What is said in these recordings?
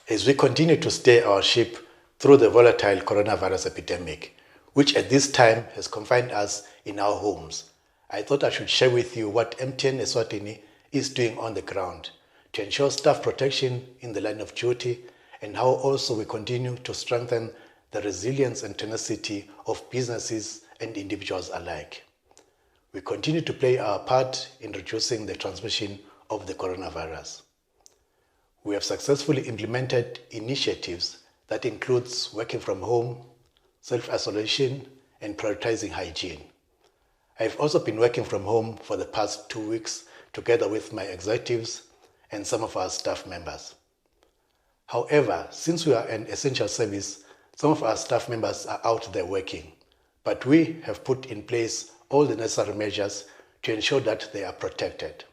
as we continue to steer our ship through the volatile coronavirus epidemic, which at this time has confined us in our homes, I thought I should share with you what MTN Eswatini is doing on the ground to ensure staff protection in the line of duty, and how also we continue to strengthen the resilience and tenacity of businesses and individuals alike. We continue to play our part in reducing the transmission of the coronavirus. We have successfully implemented initiatives that includes working from home, self-isolation, and prioritizing hygiene. I've also been working from home for the past 2 weeks together with my executives and some of our staff members. However, since we are an essential service, some of our staff members are out there working, but we have put in place all the necessary measures to ensure that they are protected.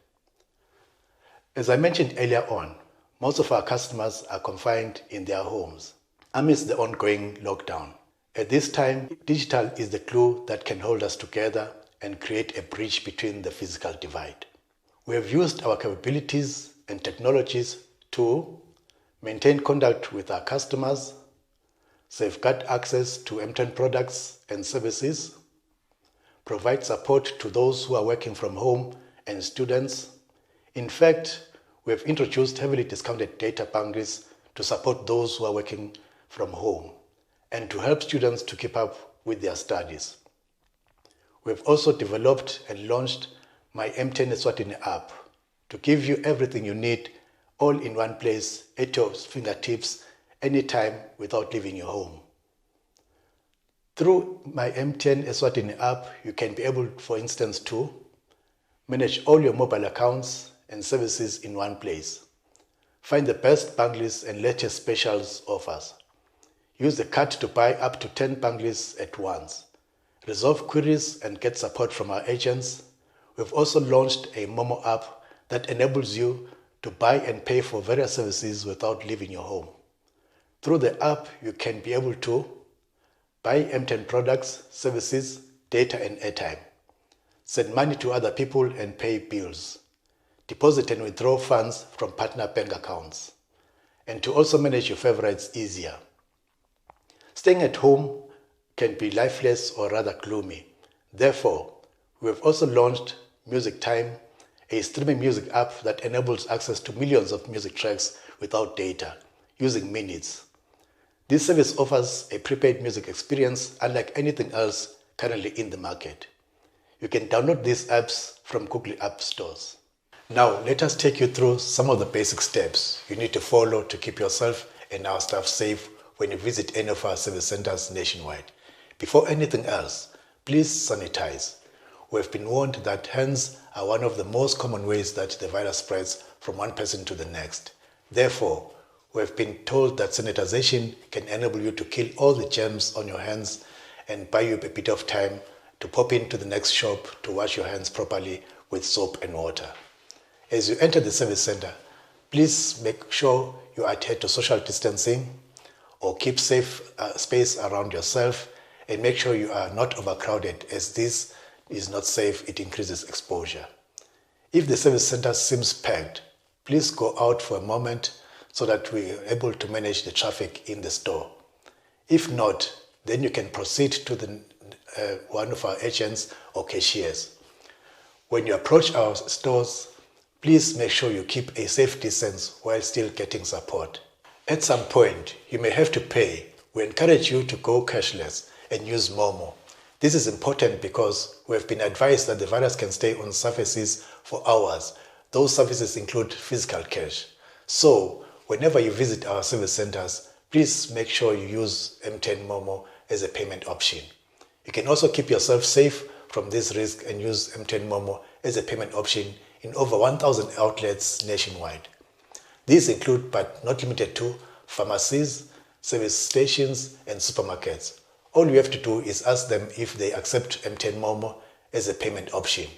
As I mentioned earlier on, most of our customers are confined in their homes amidst the ongoing lockdown. At this time, digital is the glue that can hold us together and create a bridge between the physical divide. We have used our capabilities and technologies to maintain contact with our customers, safeguard access to Mtn products and services, provide support to those who are working from home and students. In fact, we have introduced heavily discounted data bundles to support those who are working from home and to help students to keep up with their studies. We have also developed and launched my Mtn Eswatini app to give you everything you need all in one place at your fingertips anytime without leaving your home. Through my Mtn Eswatini app, you can be able, for instance, to manage all your mobile accounts and services in one place. Find the best bundles and latest specials offers. Use the card to buy up to 10 bundles at once. Resolve queries and get support from our agents. We've also launched a Momo app that enables you to buy and pay for various services without leaving your home. Through the app, you can be able to buy Mtn products, services, data and airtime, send money to other people and pay bills, deposit and withdraw funds from partner bank accounts, and to also manage your favorites easier. Staying at home can be lifeless or rather gloomy. Therefore, we have also launched Music Time, a streaming music app that enables access to millions of music tracks without data, using minutes. This service offers a prepaid music experience unlike anything else currently in the market. You can download these apps from Google App Stores. Now, let us take you through some of the basic steps you need to follow to keep yourself and our staff safe when you visit any of our service centers nationwide. Before anything else, please sanitize. We have been warned that hands are one of the most common ways that the virus spreads from one person to the next. Therefore, we have been told that sanitization can enable you to kill all the germs on your hands and buy you a bit of time to pop into the next shop to wash your hands properly with soap and water. As you enter the service center, please make sure you adhere to social distancing or keep safe space around yourself, and make sure you are not overcrowded, as this is not safe. It increases exposure. If the service center seems packed, please go out for a moment so that we are able to manage the traffic in the store. If not, then you can proceed to one of our agents or cashiers. When you approach our stores, please make sure you keep a safe distance while still getting support. At some point, you may have to pay. We encourage you to go cashless and use Momo. This is important because we have been advised that the virus can stay on surfaces for hours. Those surfaces include physical cash. So, whenever you visit our service centers, please make sure you use Mtn Momo as a payment option. You can also keep yourself safe from this risk and use Mtn Momo as a payment option in over 1,000 outlets nationwide. These include, but not limited to, pharmacies, service stations, and supermarkets. All you have to do is ask them if they accept Mtn Momo as a payment option.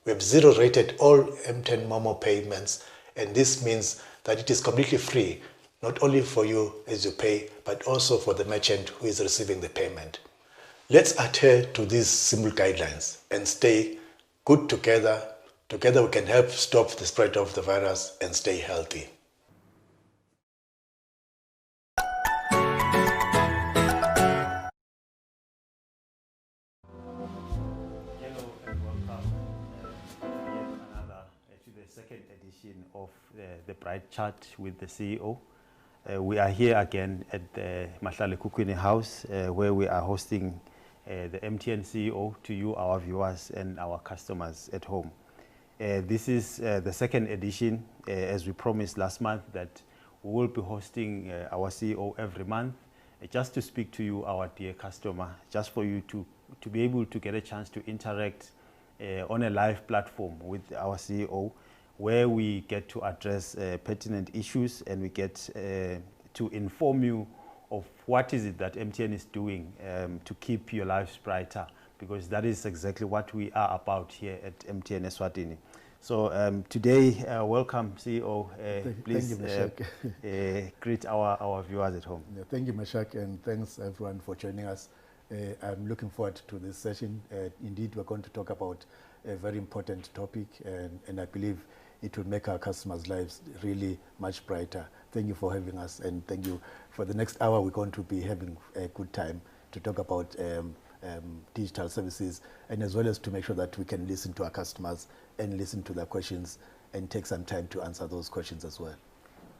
We have zero-rated all Mtn Momo payments, and this means that it is completely free, not only for you as you pay, but also for the merchant who is receiving the payment. Let's adhere to these simple guidelines and stay good together. Together we can help stop the spread of the virus and stay healthy. edition of the Bright Chat with the CEO. We are here again at the Mahlale Kukwini House, where we are hosting the MTN CEO to you, our viewers, and our customers at home. This is the second edition, as we promised last month, that we will be hosting our CEO every month, just to speak to you, our dear customer, just for you to be able to get a chance to interact on a live platform with our CEO, where we get to address pertinent issues, and we get to inform you of what is it that MTN is doing to keep your lives brighter, because that is exactly what we are about here at MTN Eswatini. So today, welcome CEO. Please thank you, greet our viewers at home. Yeah, thank you, Meshach, and thanks everyone for joining us. I'm looking forward to this session. Indeed, we're going to talk about a very important topic, and I believe it will make our customers' lives really much brighter. Thank you for having us, and thank you. For the next hour, we're going to be having a good time to talk about digital services, and as well as to make sure that we can listen to our customers and listen to their questions and take some time to answer those questions as well.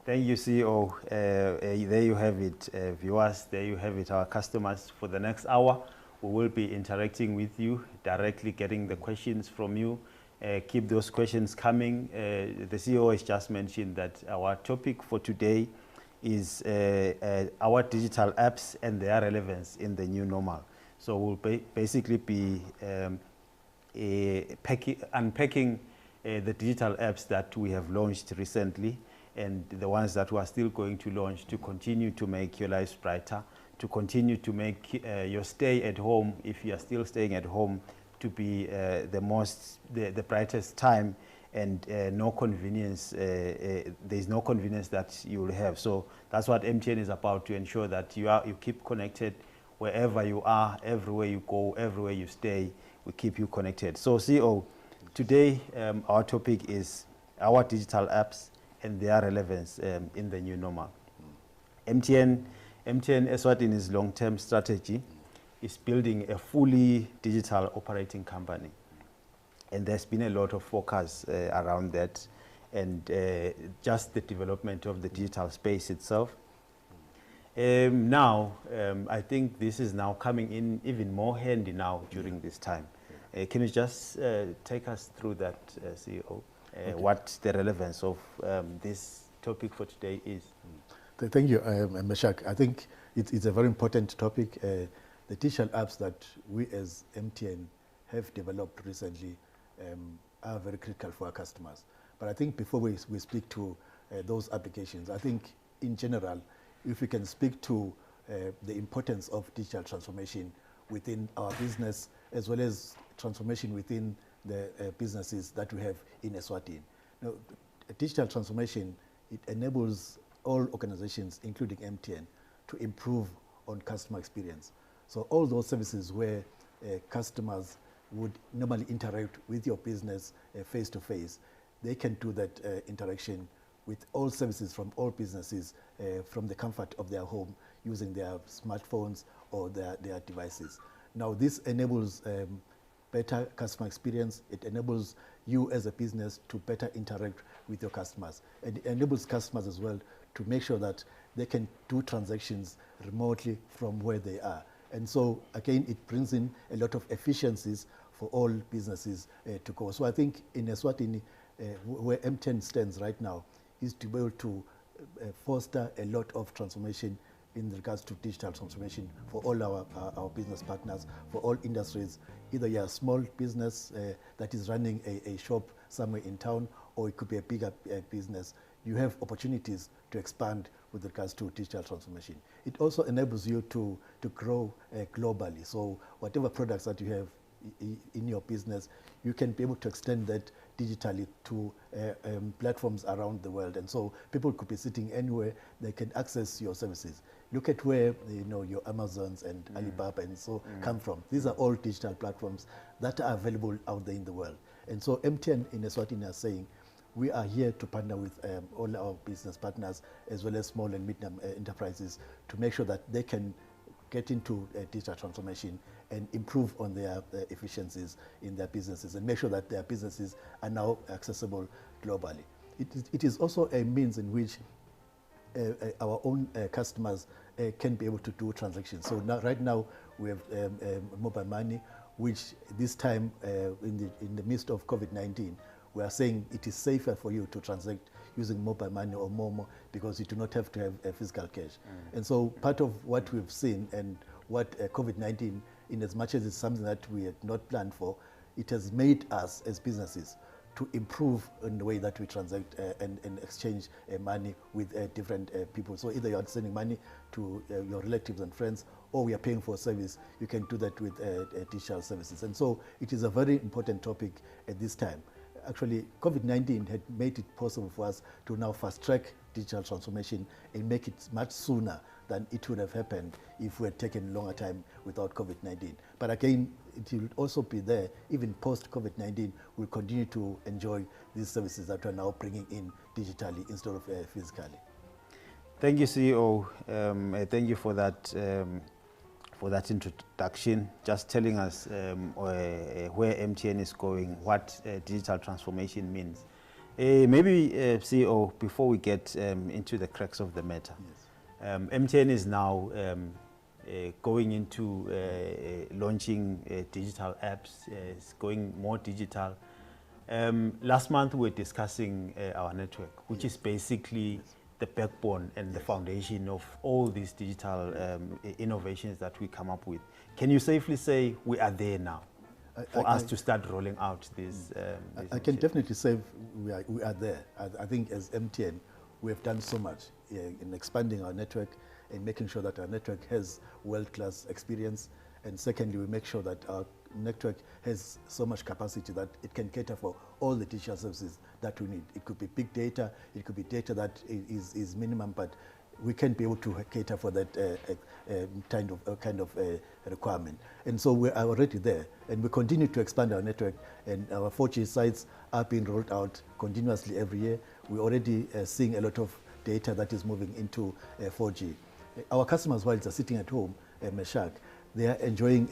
Thank you, CEO. There you have it, viewers. There you have it, our customers. For the next hour, we will be interacting with you, directly getting the questions from you. Keep those questions coming. The CEO has just mentioned that our topic for today is our digital apps and their relevance in the new normal. So we'll basically be unpacking the digital apps that we have launched recently, and the ones that we are still going to launch to continue to make your lives brighter, to continue to make your stay at home, if you are still staying at home, to be the brightest time, and no convenience. There's no convenience that you will have. So that's what MTN is about, to ensure that you keep connected wherever you are, everywhere you go, everywhere you stay. We keep you connected. So CEO, today our topic is our digital apps and their relevance in the new normal. MTN Eswatini's long-term strategy is building a fully digital operating company, and there's been a lot of focus around that, and just the development of the digital space itself. Now, I think this is now coming in even more handy now during this time. Can you just take us through that, CEO? Okay. What the relevance of this topic for today is? Thank you, Meshach. I think it's a very important topic. The digital apps that we as MTN have developed recently are very critical for our customers. But I think before we speak to those applications, I think in general, if we can speak to the importance of digital transformation within our business, as well as transformation within the businesses that we have in Eswatini. Now, digital transformation, it enables all organizations, including MTN, to improve on customer experience. So all those services where customers would normally interact with your business face to face, they can do that interaction with all services from all businesses from the comfort of their home, using their smartphones or their devices. Now, this enables better customer experience. It enables you as a business to better interact with your customers. And it enables customers as well to make sure that they can do transactions remotely from where they are. And so, again, it brings in a lot of efficiencies for all businesses to go. So I think in Eswatini, where MTN stands right now, is to be able to foster a lot of transformation in regards to digital transformation for all our business partners, for all industries. Either you're a small business that is running a shop somewhere in town, or it could be a bigger business. You have opportunities to expand with regards to digital transformation. It also enables you to grow globally. So whatever products that you have in your business, you can be able to extend that digitally to platforms around the world. And so people could be sitting anywhere, they can access your services. Look at where your Amazons and Alibaba and so come from. These are all digital platforms that are available out there in the world. And so MTN in Eswatini are saying, we are here to partner with all our business partners, as well as small and medium enterprises, to make sure that they can get into digital transformation and improve on their efficiencies in their businesses, and make sure that their businesses are now accessible globally. it is also a means in which our own customers can be able to do transactions. So now, right now, we have mobile money, which this time in the midst of COVID-19, we are saying it is safer for you to transact using mobile money or Momo because you do not have to have physical cash. And so part of what we've seen and what COVID-19, in as much as it's something that we had not planned for, it has made us as businesses to improve in the way that we transact and exchange money with different people. So either you're sending money to your relatives and friends, or we are paying for a service, you can do that with digital services. And so it is a very important topic at this time. Actually, COVID-19 had made it possible for us to now fast-track digital transformation and make it much sooner than it would have happened if we had taken longer time without COVID-19. But again, it will also be there, even post-COVID-19, we'll continue to enjoy these services that we're now bringing in digitally instead of physically. Thank you, CEO. Thank you for that introduction, just telling us where MTN is going, what digital transformation means. Maybe, CEO, before we get into the crux of the matter, yes. MTN is now going into launching digital apps, it's going more digital. Last month we were discussing our network, which is basically the backbone and the foundation of all these digital innovations that we come up with. Can you safely say we are there now for us to start rolling out these I can definitely say we are there. I think as MTN, we have done so much in expanding our network and making sure that our network has world-class experience. And secondly, we make sure that our network has so much capacity that it can cater for all the digital services that we need. It could be big data, it could be data that is minimum, but we can be able to cater for that kind of requirement. And so we are already there, and we continue to expand our network, and our 4G sites are being rolled out continuously every year. We're already seeing a lot of data that is moving into 4G. Our customers, while they're sitting at home, Meshach, they are enjoying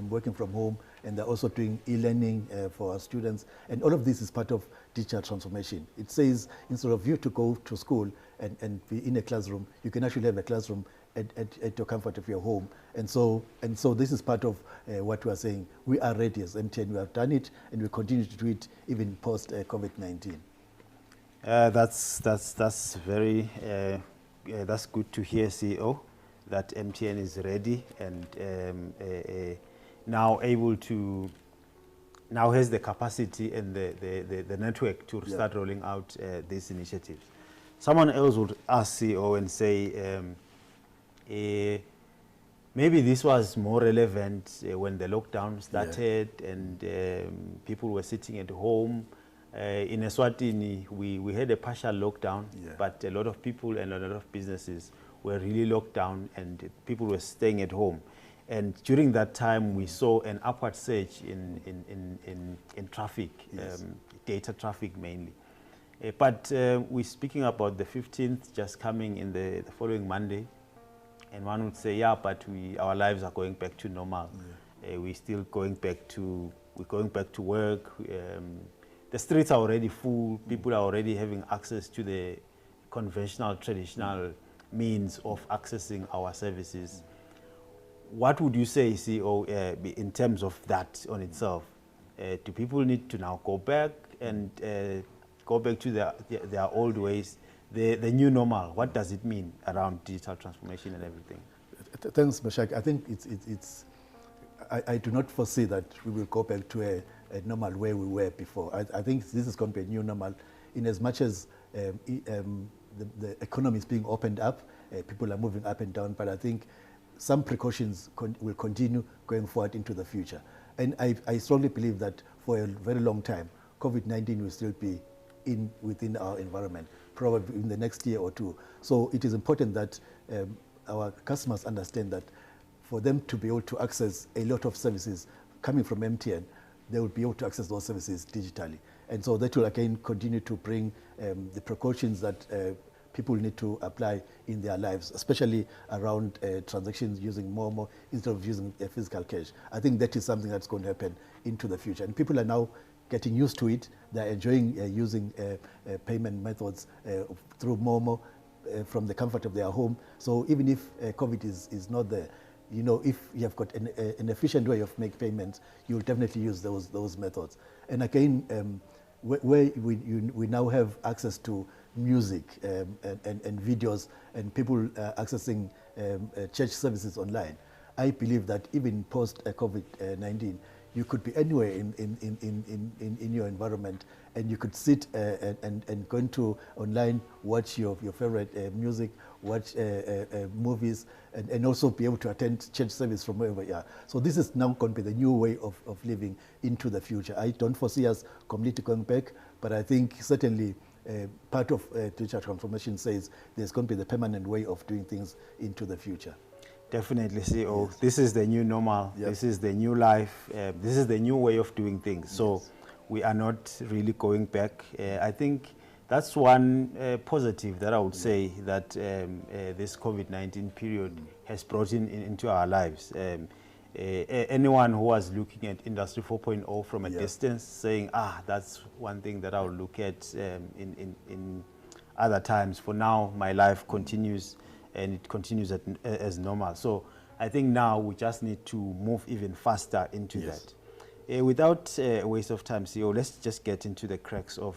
working from home, and they're also doing e-learning for our students. And all of this is part of digital transformation. It says instead of you to go to school and be in a classroom, you can actually have a classroom at your comfort of your home. And so this is part of what we are saying. We are ready as MTN. We have done it, and we continue to do it even post COVID-19. That's very that's good to hear, CEO, that MTN is ready and now able to, now has the capacity and the network to start rolling out these initiatives. Someone else would ask CEO and say, maybe this was more relevant when the lockdown started and people were sitting at home. In Eswatini, we had a partial lockdown, but a lot of people and a lot of businesses were really locked down and people were staying at home. And during that time, we saw an upward surge in traffic, data traffic mainly. But we're speaking about the 15th just coming in the following Monday. And one would say, yeah, but our lives are going back to normal. We're still going back to, work. The streets are already full. People are already having access to the conventional, traditional means of accessing our services. What would you say, CEO, in terms of that on itself? Do people need to now go back and go back to their old ways, the new normal? What does it mean around digital transformation and everything? Thanks, Meshach. I think I do not foresee that we will go back to a normal way we were before. I think this is going to be a new normal in as much as the economy is being opened up, people are moving up and down, but I think some precautions will continue going forward into the future. And I strongly believe that for a very long time, COVID-19 will still be within our environment, probably in the next year or two. So it is important that our customers understand that for them to be able to access a lot of services coming from MTN, they will be able to access those services digitally. And so that will again continue to bring the precautions that people need to apply in their lives, especially around transactions using Momo instead of using physical cash. I think that is something that's going to happen into the future. And people are now getting used to it. They're enjoying using payment methods through Momo from the comfort of their home. So even if COVID is not there, you know, if you have got an efficient way of making payments, you'll definitely use those methods. And again, where we now have access to music and videos and people accessing church services online, I believe that even post COVID-19, you could be anywhere in your environment, and you could sit and go into online, watch your favorite music, watch movies, and also be able to attend church service from wherever you are. So this is now going to be the new way of living into the future. I don't foresee us completely going back, but I think certainly part of digital transformation says there's going to be the permanent way of doing things into the future. Definitely, CEO. Yes. This is the new normal. Yep. This is the new life. This is the new way of doing things. So yes, we are not really going back. I think that's one positive that I would say that this COVID-19 period has brought into our lives. Anyone who was looking at Industry 4.0 from a distance saying, that's one thing that I will look at in other times. For now, my life continues, and it continues as normal. So I think now we just need to move even faster into that. Without a waste of time, CEO, let's just get into the crux of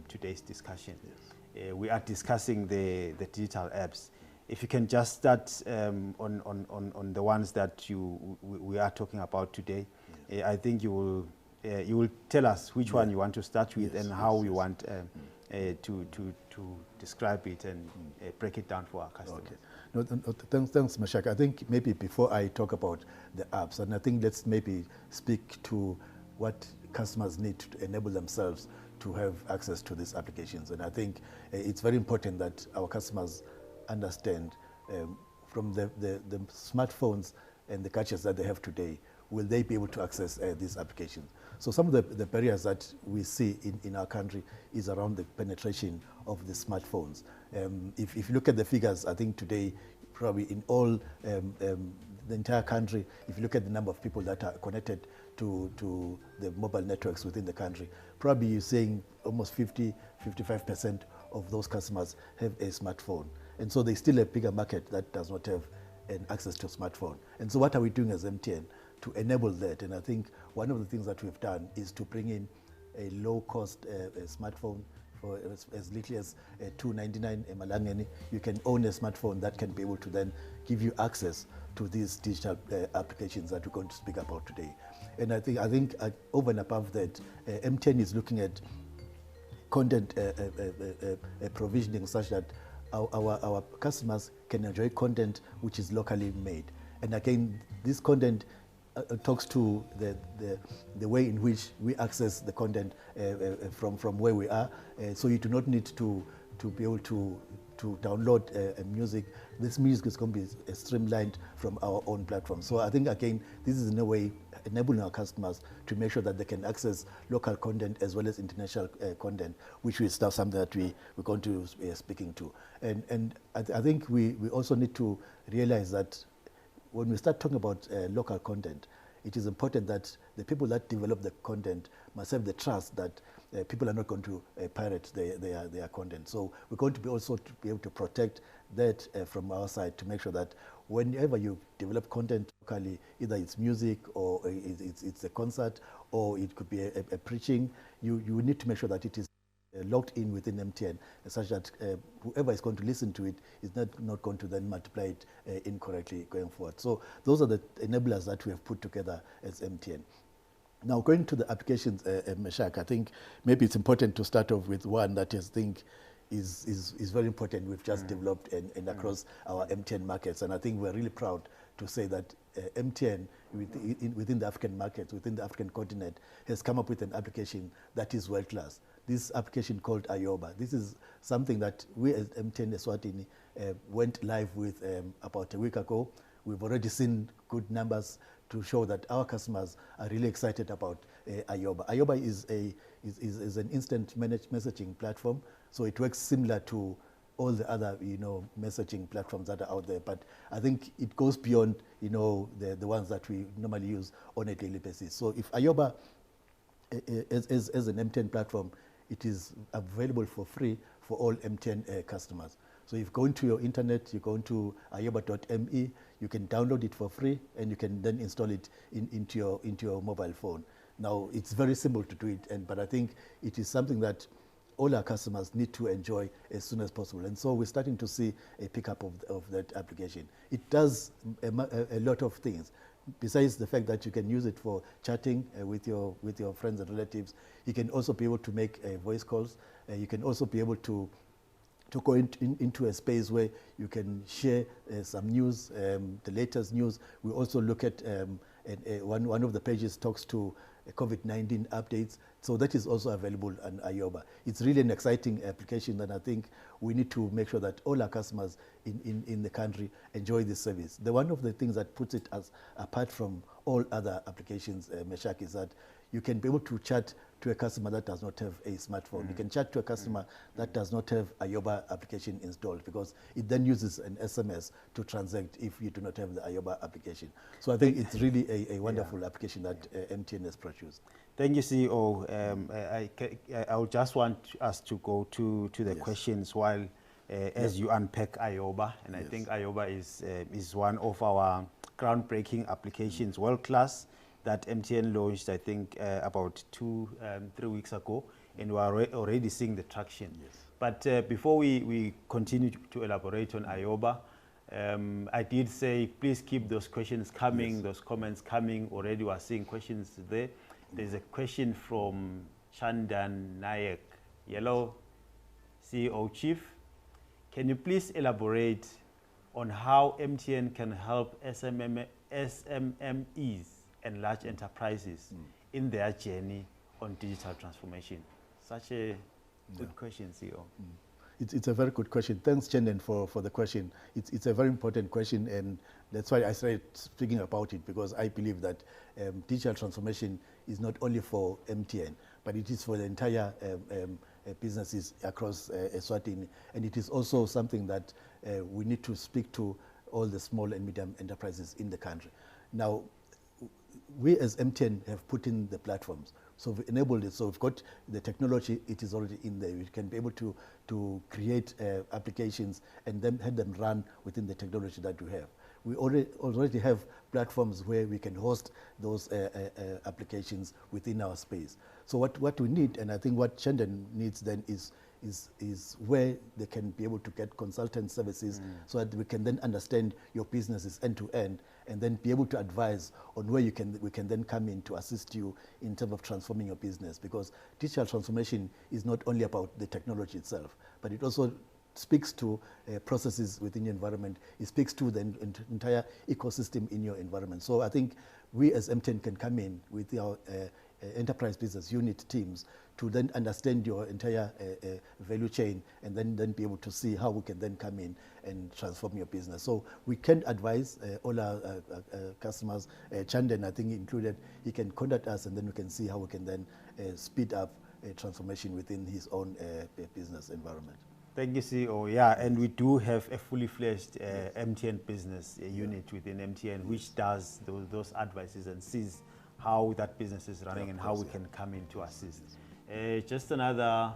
today's discussion. We are discussing the digital apps. If you can just start on the ones that we are talking about today, I think you will tell us which one you want to start with and how you want to describe it and break it down for our customers. Okay. No, thanks, Meshach. I think maybe before I talk about the apps, and I think let's maybe speak to what customers need to enable themselves to have access to these applications. And I think it's very important that our customers understand from the smartphones and the gadgets that they have today, will they be able to access these applications? So some of the barriers that we see in our country is around the penetration of the smartphones. If you look at the figures, I think today, probably in all the entire country, if you look at the number of people that are connected to the mobile networks within the country, probably you're saying almost 55% of those customers have a smartphone. And so there's still a bigger market that does not have an access to a smartphone. And so what are we doing as MTN to enable that? And I think one of the things that we've done is to bring in a low-cost smartphone for as little as $299 emalangeni. You can own a smartphone that can be able to then give you access to these digital applications that we're going to speak about today. And I think over and above that, MTN is looking at content provisioning such that our customers can enjoy content which is locally made. And again, this content talks to the way in which we access the content from where we are. So you do not need to be able to download music. This music is going to be streamlined from our own platform. So I think, again, this is in a way enabling our customers to make sure that they can access local content as well as international content, which is now something that we're going to be speaking to. And I think we also need to realize that when we start talking about local content, it is important that the people that develop the content must have the trust that people are not going to pirate their content. So we're going to be also to be able to protect that from our side, to make sure that whenever you develop content locally, either it's music or it's a concert or it could be a preaching, you need to make sure that it is logged in within MTN, such that whoever is going to listen to it is not going to then multiply it incorrectly going forward. So those are the enablers that we have put together as MTN. Now, going to the applications, Meshach, I think maybe it's important to start off with one that I think is very important. We've just developed and across our MTN markets, and I think we're really proud to say that MTN within the African markets, within the African continent, has come up with an application that is world class. This application called Ayoba. This is something that we as MTN Eswatini went live with about a week ago. We've already seen good numbers to show that our customers are really excited about Ayoba. Ayoba is an instant messaging platform, so it works similar to all the other messaging platforms that are out there. But I think it goes beyond the ones that we normally use on a daily basis. So if Ayoba as an MTN platform, it is available for free for all MTN customers. So if you go into your internet, you go into ayoba.me, you can download it for free, and you can then install it into your mobile phone. Now, it's very simple to do it, but I think it is something that all our customers need to enjoy as soon as possible. And so we're starting to see a pickup of that application. It does a lot of things. Besides the fact that you can use it for chatting with your friends and relatives, you can also be able to make voice calls. You can also be able to go into a space where you can share some news, the latest news. We also look at one of the pages talks to COVID-19 updates. So that is also available on Ayoba. It's really an exciting application, and I think we need to make sure that all our customers in the country enjoy this service. One of the things that puts it as apart from all other applications, Meshach, is that you can be able to chat to a customer that does not have a smartphone. You can chat to a customer that does not have Ayoba application installed, because it then uses an SMS to transact if you do not have the Ayoba application. So I think it's really a wonderful application that MTN has produced. Thank you, CEO. I would just want us to go to the questions while as you unpack Ayoba, and I think Ayoba is one of our groundbreaking applications, world class, that MTN launched, I think, about 3 weeks ago, and we are already seeing the traction. Yes. But before we continue to elaborate on Ayoba, I did say please keep those questions coming, those comments coming. Already we are seeing questions there. There's a question from Chandan Nayak. Yellow CEO Chief, can you please elaborate on how MTN can help SMMEs and large enterprises in their journey on digital transformation? Such a good question, CEO. It's a very good question. Thanks, Chandan, for the question. It's a very important question, and that's why I started speaking about it, because I believe that digital transformation is not only for MTN, but it is for the entire businesses across Eswatini, and it is also something that we need to speak to all the small and medium enterprises in the country. Now, we as MTN have put in the platforms. So we've enabled it. So we've got the technology, it is already in there. We can be able to create applications and then have them run within the technology that we have. We already have platforms where we can host those applications within our space. So what we need, and I think what Chandan needs then is where they can be able to get consultant services so that we can then understand your businesses end to end, and then be able to advise on where we can then come in to assist you in terms of transforming your business. Because digital transformation is not only about the technology itself, but it also speaks to processes within your environment. It speaks to the entire ecosystem in your environment. So I think we as MTN can come in with our enterprise business unit teams to then understand your entire value chain, and then be able to see how we can then come in and transform your business. So we can advise all our customers, Chandan I think included. He can contact us, and then we can see how we can then speed up transformation within his own business environment. Thank you, CEO. Yeah, and we do have a fully fledged MTN business unit within MTN, which does those advices and sees how that business is running and how we can come in to assist. Just another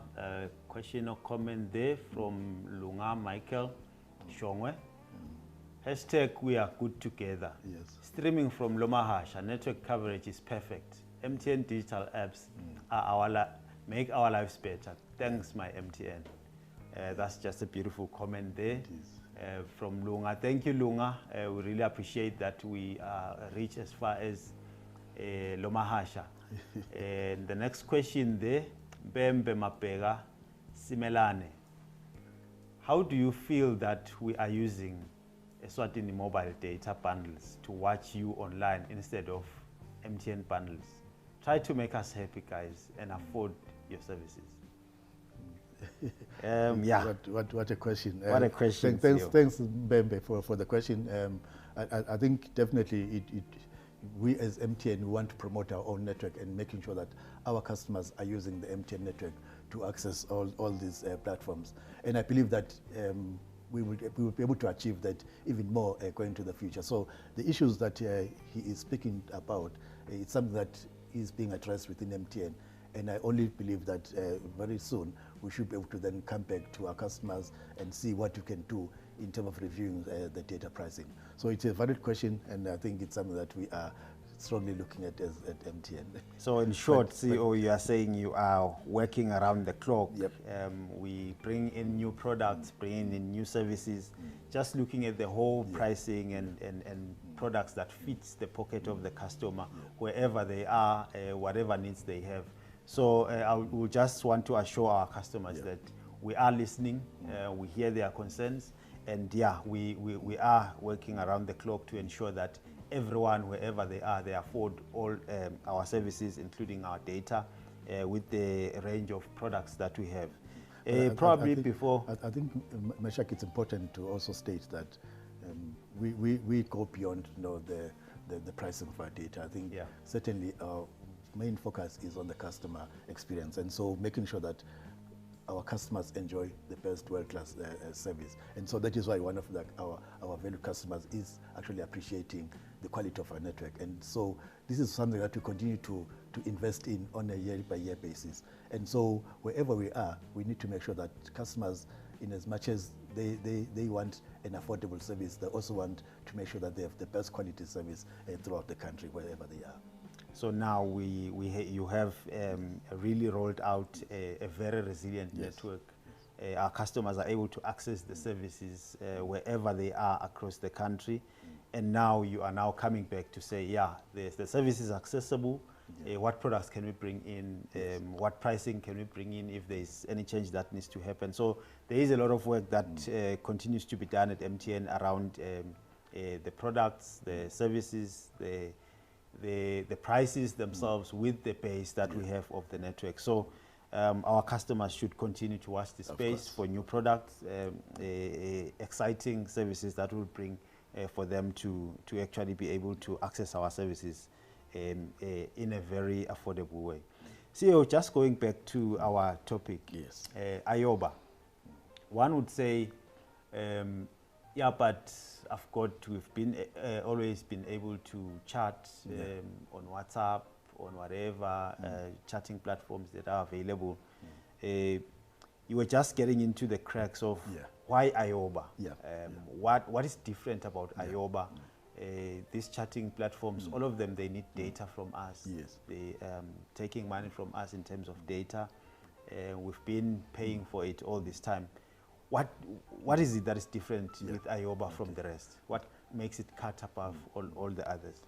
question or comment there from Lunga Michael Shongwe. Hashtag we are good together. Yes. Streaming from Lomahasha, network coverage is perfect. MTN digital apps are make our lives better. Thanks, my MTN. That's just a beautiful comment there from Lunga. Thank you, Lunga. We really appreciate that we reach as far as Lomahasha. And the next question there, Bembe Mapega Simelane. How do you feel that we are using Eswatini mobile data bundles to watch you online instead of MTN bundles? Try to make us happy, guys, and afford your services. Yeah. What a question. What a question. Thanks, Bembe, for the question. I think definitely we as MTN want to promote our own network and making sure that our customers are using the MTN network to access all these platforms. And I believe that we will be able to achieve that even more going to the future. So the issues that he is speaking about, it's something that is being addressed within MTN. And I only believe that very soon we should be able to then come back to our customers and see what we can do in terms of reviewing the data pricing. So it's a valid question, and I think it's something that we are strongly looking at at MTN. So in short, CEO, you are saying you are working around the clock. Yep. We bring in new products, bring in new services, just looking at the whole pricing and products that fits the pocket of the customer, wherever they are, whatever needs they have. So I will just want to assure our customers that we are listening, we hear their concerns, and we are working around the clock to ensure that everyone, wherever they afford all our services, including our data, with the range of products that we have. I think, Meshach, it's important to also state that we go beyond the pricing of our data. I think certainly our main focus is on the customer experience, and so making sure that our customers enjoy the best world-class service. And so that is why one of our valued customers is actually appreciating the quality of our network. And so this is something that we continue to invest in on a year-by-year basis. And so wherever we are, we need to make sure that customers, in as much as they want an affordable service, they also want to make sure that they have the best quality service throughout the country, wherever they are. So now you have really rolled out a very resilient network. Our customers are able to access the services wherever they are across the country. And now you are now coming back to say, the service is accessible. What products can we bring in? What pricing can we bring in if there is any change that needs to happen? So there is a lot of work that continues to be done at MTN around the products, the services, the prices themselves with the base that we have of the network. So our customers should continue to watch the space for new products, exciting services that will bring for them to actually be able to access our services in a very affordable way. CEO, just going back to our topic, IOBA. One would say, but we've been always been able to chat on WhatsApp, on whatever chatting platforms that are available. You were just getting into the cracks of why IOBA. What is different about IOBA? These chatting platforms, all of them, they need data from us. They taking money from us in terms of data. We've been paying for it all this time. What is it that is different with IOBA from the rest? What makes it cut above all the others?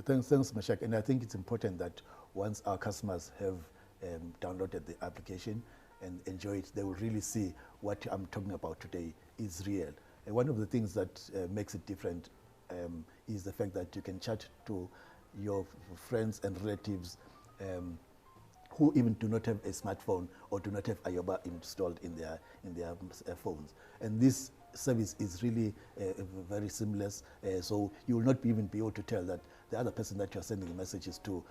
Thanks, Meshach. And I think it's important that once our customers have downloaded the application and enjoy it, they will really see what I'm talking about today is real. And one of the things that makes it different is the fact that you can chat to your friends and relatives who even do not have a smartphone or do not have IOBA installed in their phones. And this service is really very seamless, so you will not even be able to tell that the other person that you are sending the messages to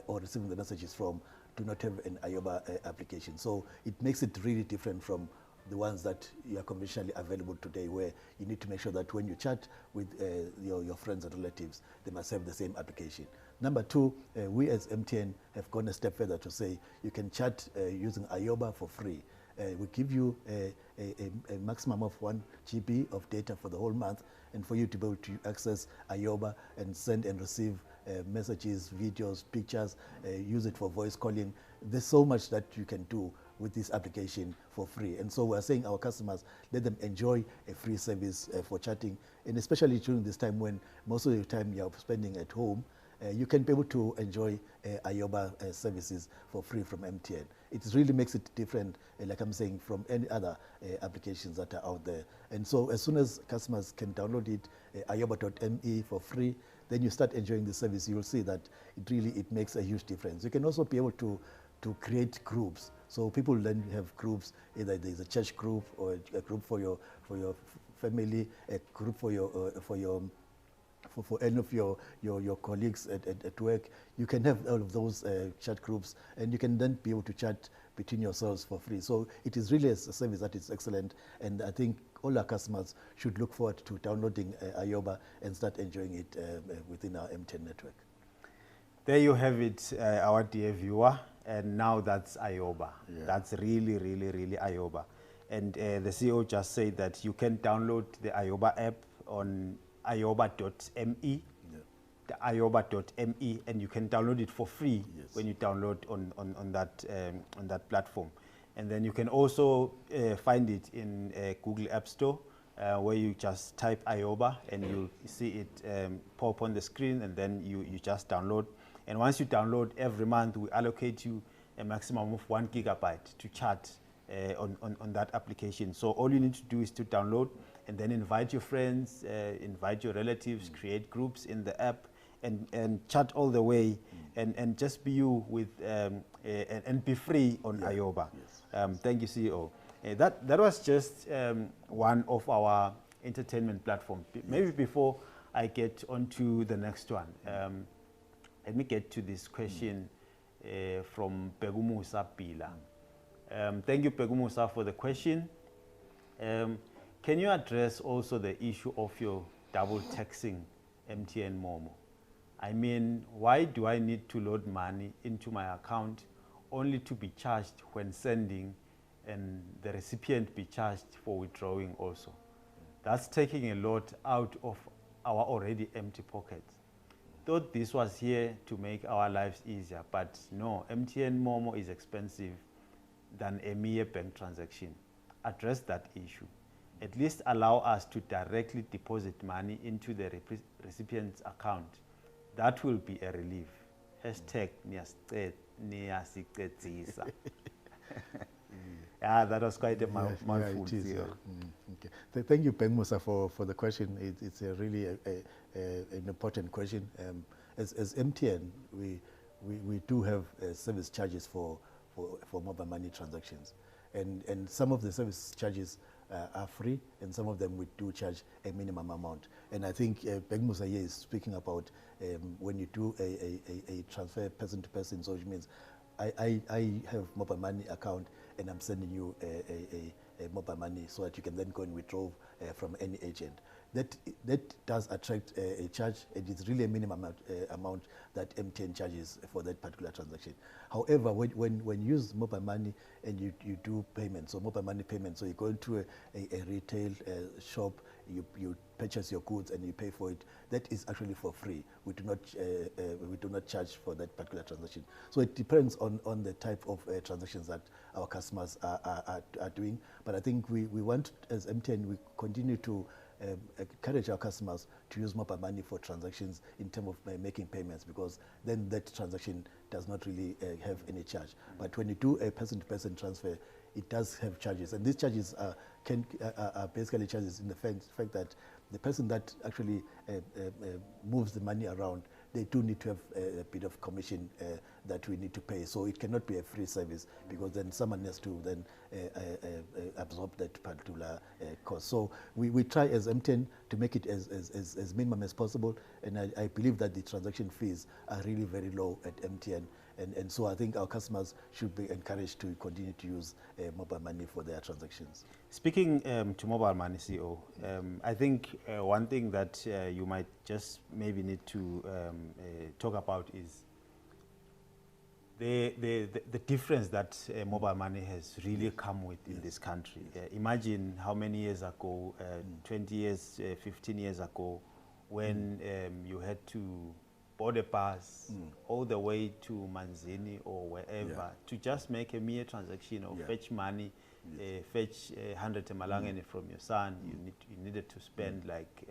or receiving the messages from do not have an IOBA application. So it makes it really different from the ones that are conventionally available today, where you need to make sure that when you chat with your friends and relatives, they must have the same application. Number two, we as MTN have gone a step further to say you can chat using IOBA for free. We give you a maximum of 1 GB of data for the whole month, and for you to be able to access IOBA and send and receive messages, videos, pictures, use it for voice calling. There's so much that you can do with this application for free. And so we're saying our customers, let them enjoy a free service for chatting, and especially during this time when most of the time you're spending at home, you can be able to enjoy IOBA services for free from MTN. It really makes it different, like I'm saying, from any other applications that are out there. And so as soon as customers can download it, ioba.me for free, then you start enjoying the service. You'll see that it makes a huge difference. You can also be able to create groups. So people then have groups, either there's a church group or a group for your family, a group for any of your colleagues at work. You can have all of those chat groups, and you can then be able to chat between yourselves for free. So it is really a service that is excellent, and I think all our customers should look forward to downloading IOBA and start enjoying it within our MTN network. There you have it, our dear viewer, and now that's IOBA. Yeah. That's really, really, really IOBA. And the CEO just said that you can download the IOBA app on ioba.me, the ioba.me, and you can download it for free when you download on that platform. And then you can also find it in Google App Store, where you just type IOBA and you see it pop on the screen, and then you just download. And once you download, every month we allocate you a maximum of 1 gigabyte to chat on that application. So all you need to do is to download and then invite your friends, invite your relatives, create groups in the app, and chat all the way, and just be you with and be free on IOBA. Yes. Thank you, CEO. That was just one of our entertainment platforms. Maybe before I get on to the next one, let me get to this question from Pegumusa Pila. Thank you, Pegumusa, for the question. Can you address also the issue of your double taxing Mtn Momo? I mean, why do I need to load money into my account only to be charged when sending, and the recipient be charged for withdrawing also? That's taking a lot out of our already empty pockets. Thought this was here to make our lives easier, but no, Mtn Momo is expensive than a mere bank transaction. Address that issue. At least allow us to directly deposit money into the recipient's account. That will be a relief. Hashtag niyasiqedzisa. Yeah, that was quite a mouthful. Okay. Thank you, Pengmusa, for the question. It's a really an important question. As MTN, we do have service charges for mobile money transactions, and some of the service charges are free, and some of them we do charge a minimum amount. And I think Pengmusa here is speaking about when you do a transfer person to person, so which means I have mobile money account and I'm sending you a mobile money so that you can then go and withdraw from any agent. That does attract a charge, and it's really a minimum amount that MTN charges for that particular transaction. However, when you use mobile money and you do payments, so mobile money payments, so you go into a retail shop, you purchase your goods and you pay for it, that is actually for free. We do not charge for that particular transaction. So it depends on the type of transactions that our customers are doing. But I think we want, as MTN, we continue to encourage our customers to use mobile money for transactions in terms of making payments, because then that transaction does not really have any charge. But when you do a person-to-person transfer, it does have charges, and these charges are basically charges in the fact that the person that actually moves the money around, they do need to have a bit of commission that we need to pay. So it cannot be a free service, because then someone has to then absorb that particular cost. So we try as MTN to make it as minimum as possible, and I believe that the transaction fees are really very low at MTN. And so I think our customers should be encouraged to continue to use mobile money for their transactions. Speaking to mobile money, CEO, I think one thing that you might just maybe need to talk about is the difference that mobile money has really come with in this country. Imagine how many years ago, 20 years, 15 years ago, when you had to board a bus all the way to Manzini or wherever to just make a mere transaction or fetch money, fetch 100 Malangeni from your son. You needed to spend like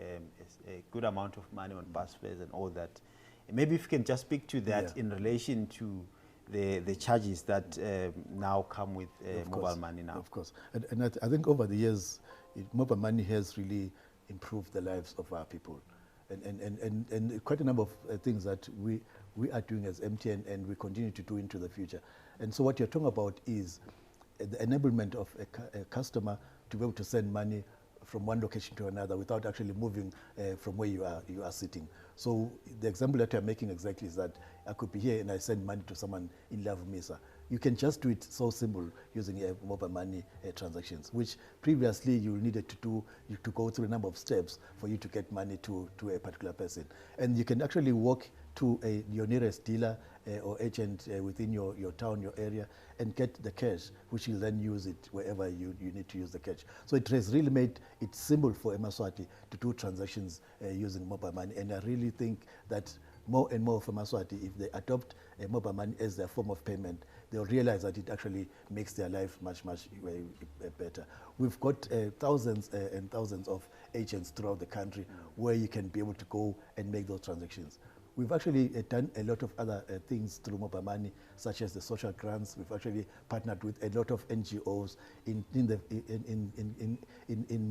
a good amount of money on bus fares and all that. And maybe if you can just speak to that in relation to the charges that now come with mobile money now. Of course. And I think over the years, mobile money has really improved the lives of our people. And quite a number of things that we are doing as MTN, and we continue to do into the future. And so what you're talking about is the enablement of a customer to be able to send money from one location to another without actually moving from where you are sitting. So the example that you're making exactly is that I could be here and I send money to someone in Lavumisa. You can just do it so simple using mobile money transactions, which previously you needed to go through a number of steps for you to get money to a particular person. And you can actually walk to your nearest dealer or agent within your town, your area, and get the cash, which you'll then use it wherever you need to use the cash. So it has really made it simple for eMaSwati to do transactions using mobile money. And I really think that more and more of eMaSwati, if they adopt mobile money as their form of payment, they'll realize that it actually makes their life much, much better. We've got thousands and thousands of agents throughout the country where you can be able to go and make those transactions. We've actually done a lot of other things through mobile money, such as the social grants. We've actually partnered with a lot of NGOs in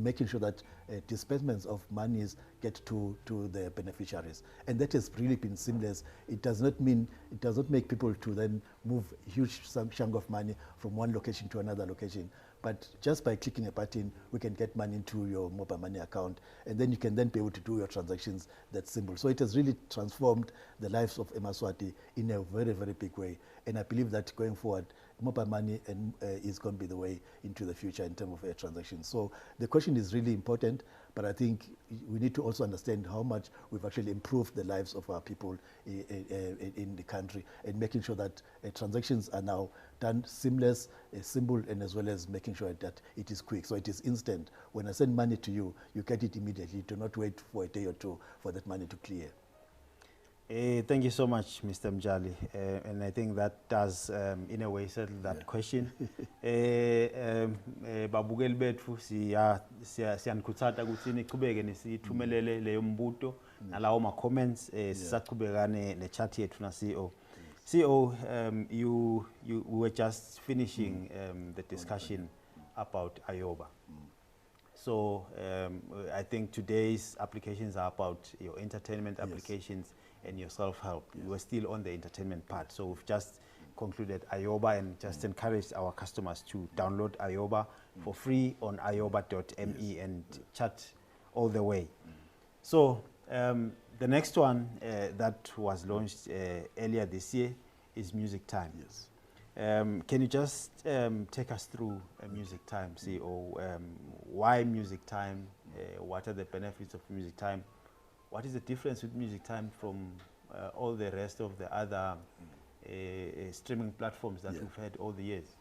making sure that disbursements of monies get to the beneficiaries, and that has really been seamless. It does not make people to then move huge chunk of money from one location to another location. But just by clicking a button, we can get money into your mobile money account, and then you can then be able to do your transactions that simple. So it has really transformed the lives of eMaSwati in a very, very big way. And I believe that going forward, mobile money is going to be the way into the future in terms of transactions. So the question is really important, but I think we need to also understand how much we've actually improved the lives of our people in the country, and making sure that transactions are now done seamless, simple, and as well as making sure that it is quick. So it is instant. When I send money to you, you get it immediately. Do not wait for a day or two for that money to clear. Thank you so much, Mr. Mjali. And I think that does, in a way, settle that question. Babukeli bethu siyanikhuthata ukuthi niqhubeke nisithumelele leyo mbuto nalawo ma comments sisaqhubekane ne chat yethu na CEO. CEO, you were just finishing the discussion about Ayoba. So I think today's applications are about your entertainment applications and your self-help. You were still on the entertainment part. So we've just concluded Ayoba and just encouraged our customers to download Ayoba for free on ayoba.me and chat all the way. So the next one that was launched earlier this year is Music Time. Yes. Can you just take us through Music Time, CEO? Why Music Time? What are the benefits of Music Time? What is the difference with Music Time from all the rest of the other streaming platforms that we've had all the years?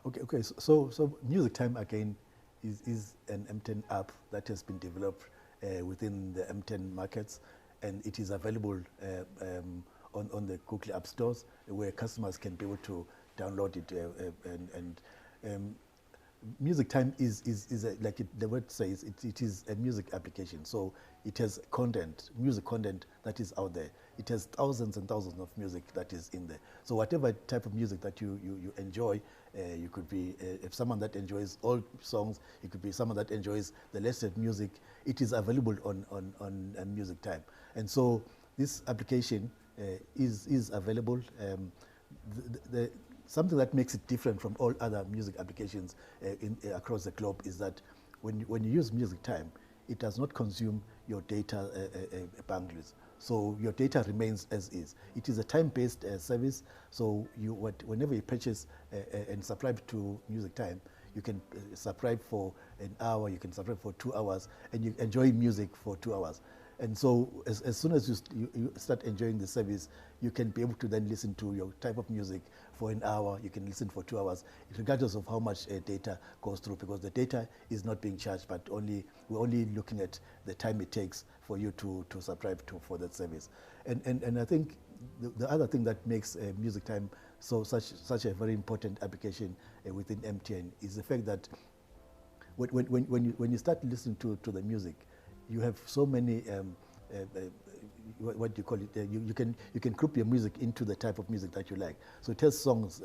Okay. So Music Time again is an Mtn app that has been developed within the Mtn markets, and it is available on the Google App Stores, where customers can be able to download it. And Music Time is like the word says, it is a music application. So it has music content that is out there. It has thousands and thousands of music that is in there. So whatever type of music that you enjoy, you could be if someone that enjoys old songs, it could be someone that enjoys the latest music. It is available on Music Time. And so this application is available. Something that makes it different from all other music applications across the globe is that when you use Music Time, it does not consume your data bandwidth. So your data remains as is. It is a time-based service. So whenever you purchase and subscribe to Music Time, you can subscribe for an hour, you can subscribe for 2 hours, and you enjoy music for 2 hours. And so as soon as you start enjoying the service, you can be able to then listen to your type of music for an hour. You can listen for 2 hours, regardless of how much data goes through, because the data is not being charged, but we're only looking at the time it takes for you to subscribe for that service. And I think the other thing that makes Music Time such a very important application within MTN is the fact that when you start listening to the music, you have so many what do you call it? You can group your music into the type of music that you like. So it has songs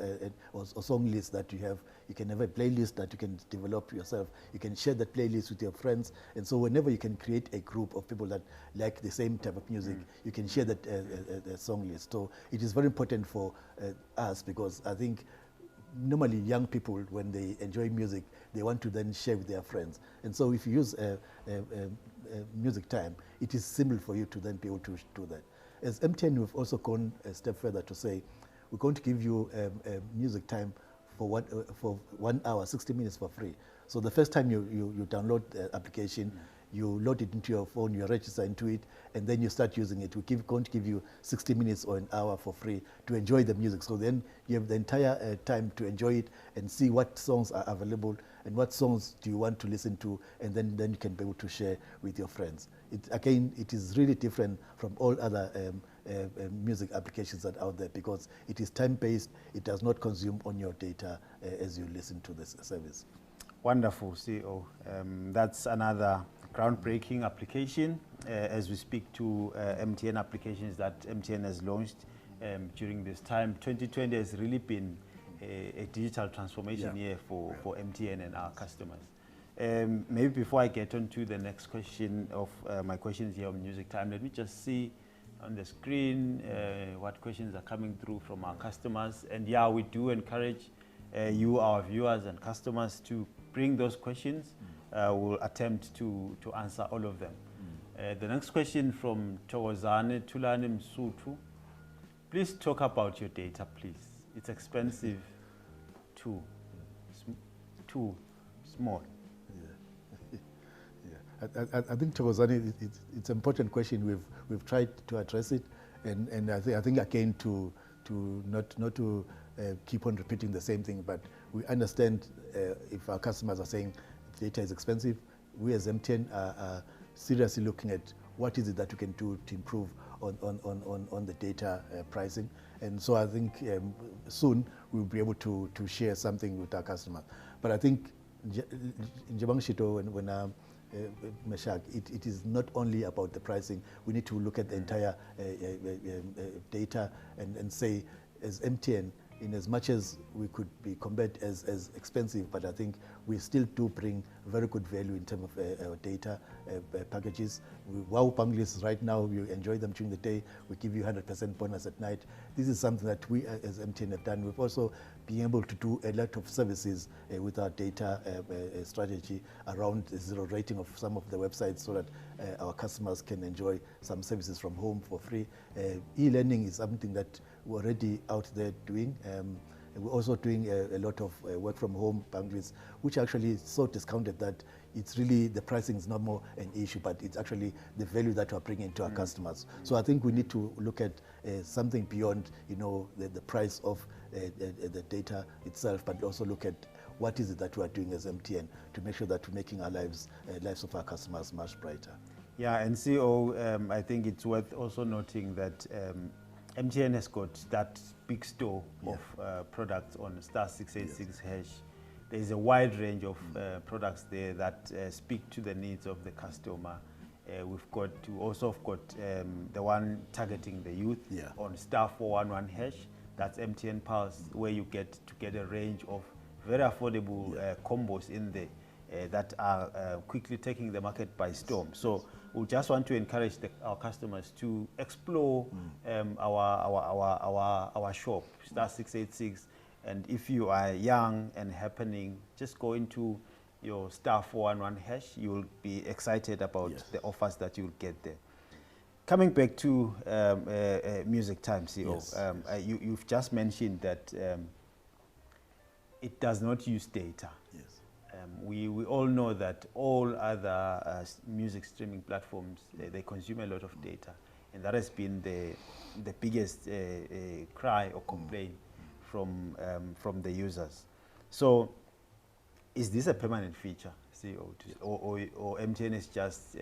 or song lists that you have. You can have a playlist that you can develop yourself. You can share that playlist with your friends. And so whenever you can create a group of people that like the same type of music, you can share that song list. So it is very important for us, because I think normally young people, when they enjoy music, they want to then share with their friends. And so if you use Music Time, it is simple for you to then be able to do that. As MTN, we've also gone a step further to say, we're going to give you Music Time for 1 hour, 60 minutes for free. So the first time you download the application, you load it into your phone, you register into it, and then you start using it. We're going to give you 60 minutes or an hour for free to enjoy the music. So then you have the entire time to enjoy it and see what songs are available and what songs do you want to listen to, and then you can be able to share with your friends. Again, it is really different from all other music applications that are out there because it is time-based. It does not consume on your data as you listen to this service. Wonderful, CEO. That's another groundbreaking application as we speak to MTN applications that MTN has launched during this time. 2020 has really been a digital transformation year for MTN and our customers. Maybe before I get on to the next question of my questions here on Music Time, let me just see on the screen what questions are coming through from our customers. And yeah, we do encourage you, our viewers and customers, to bring those questions. We'll attempt to answer all of them. The next question from Thokozane Tulane Msutu. Please talk about your data, please. It's expensive too small. I think Thokozane, it's an important question. We've tried to address it, and I think again to not to keep on repeating the same thing, but we understand if our customers are saying data is expensive, we as MTN are seriously looking at what is it that we can do to improve on the data pricing. And so I think soon we'll be able to share something with our customers. But I think when Meshach, it is not only about the pricing. We need to look at the entire data and say, as MTN, in as much as we could be compared as expensive, but I think we still do bring very good value in terms of our data packages. Wow bundles right now, you enjoy them during the day. We give you 100% bonus at night. This is something that we as MTN have done. We've also been able to do a lot of services with our data strategy around the zero rating of some of the websites so that our customers can enjoy some services from home for free. E-learning is something that we're already out there doing. We're also doing a lot of work from home bundles, which actually is so discounted that it's really, the pricing is not more an issue, but it's actually the value that we're bringing to our customers. So I think we need to look at something beyond, the price of the data itself, but also look at what is it that we are doing as MTN to make sure that we're making our lives of our customers much brighter. Yeah, and CEO, I think it's worth also noting that MTN has got that big store of products on *686# hash. There is a wide range of products there that speak to the needs of the customer. We also have got the one targeting the youth on *411# hash. That's MTN Pulse, where you get a range of very affordable combos in there that are quickly taking the market by storm. So we just want to encourage our customers to explore our shop, *686, and if you are young and happening, just go into your *411# hash. You'll be excited about the offers that you'll get there. Coming back to Music Time, CEO, you've just mentioned that it does not use data. Yes. We all know that all other music streaming platforms, they consume a lot of data, and that has been the biggest cry or complaint from the users. So is this a permanent feature, CEO, or MTN is just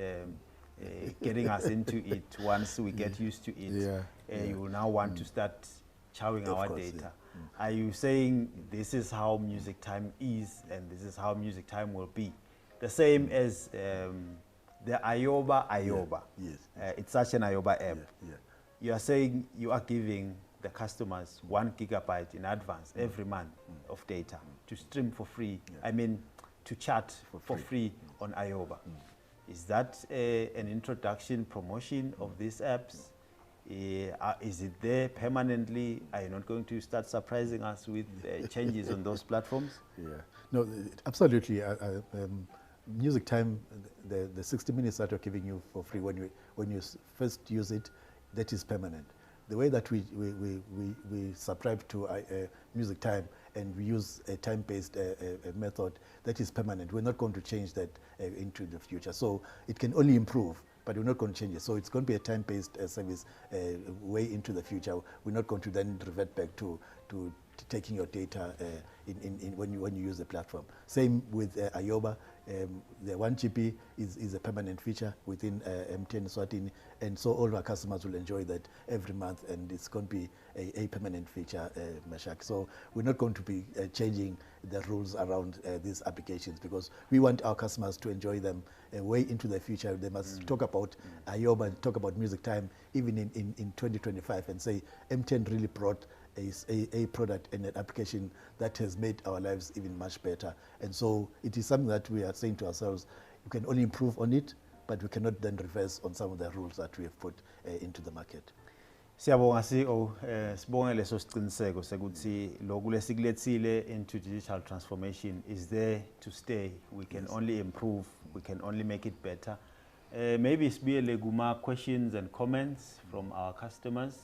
getting us into it? Once we get used to it, you will now want to start chowing our data. Are you saying this is how Music Time is and this is how Music Time will be? The same as the Ayoba. It's such an Ayoba app. You are saying you are giving the customers 1 GB in advance every month of data to stream for free. I mean, to chat for free on Ayoba. Is that an introduction promotion of these apps? Is it there permanently? Are you not going to start surprising us with changes on those platforms? No, absolutely. Music Time, the 60 minutes that we're giving you for free when you first use it, that is permanent. The way that we subscribe to Music Time and we use a time-based method that is permanent. We're not going to change that into the future. So it can only improve, but we're not going to change it. So it's going to be a time-based service way into the future. We're not going to then revert back to taking your data when you use the platform. Same with Ayoba. The 1 GB is a permanent feature within MTN Swatini, and so all our customers will enjoy that every month, and it's going to be a permanent feature, Meshach. So we're not going to be changing the rules around these applications, because we want our customers to enjoy them way into the future. They must talk about Ayoba and talk about Music Time even in 2025 and say MTN really brought a product and an application that has made our lives even much better. And so it is something that we are saying to ourselves, we can only improve on it, but we cannot then reverse on some of the rules that we have put into the market. Siyabonga CEO, sibonge leso siqiniseko sekuthi lokhu lesikulethile into digital transformation is there to stay. We can only improve, we can only make it better. Maybe sibuyele kuma questions and comments from our customers.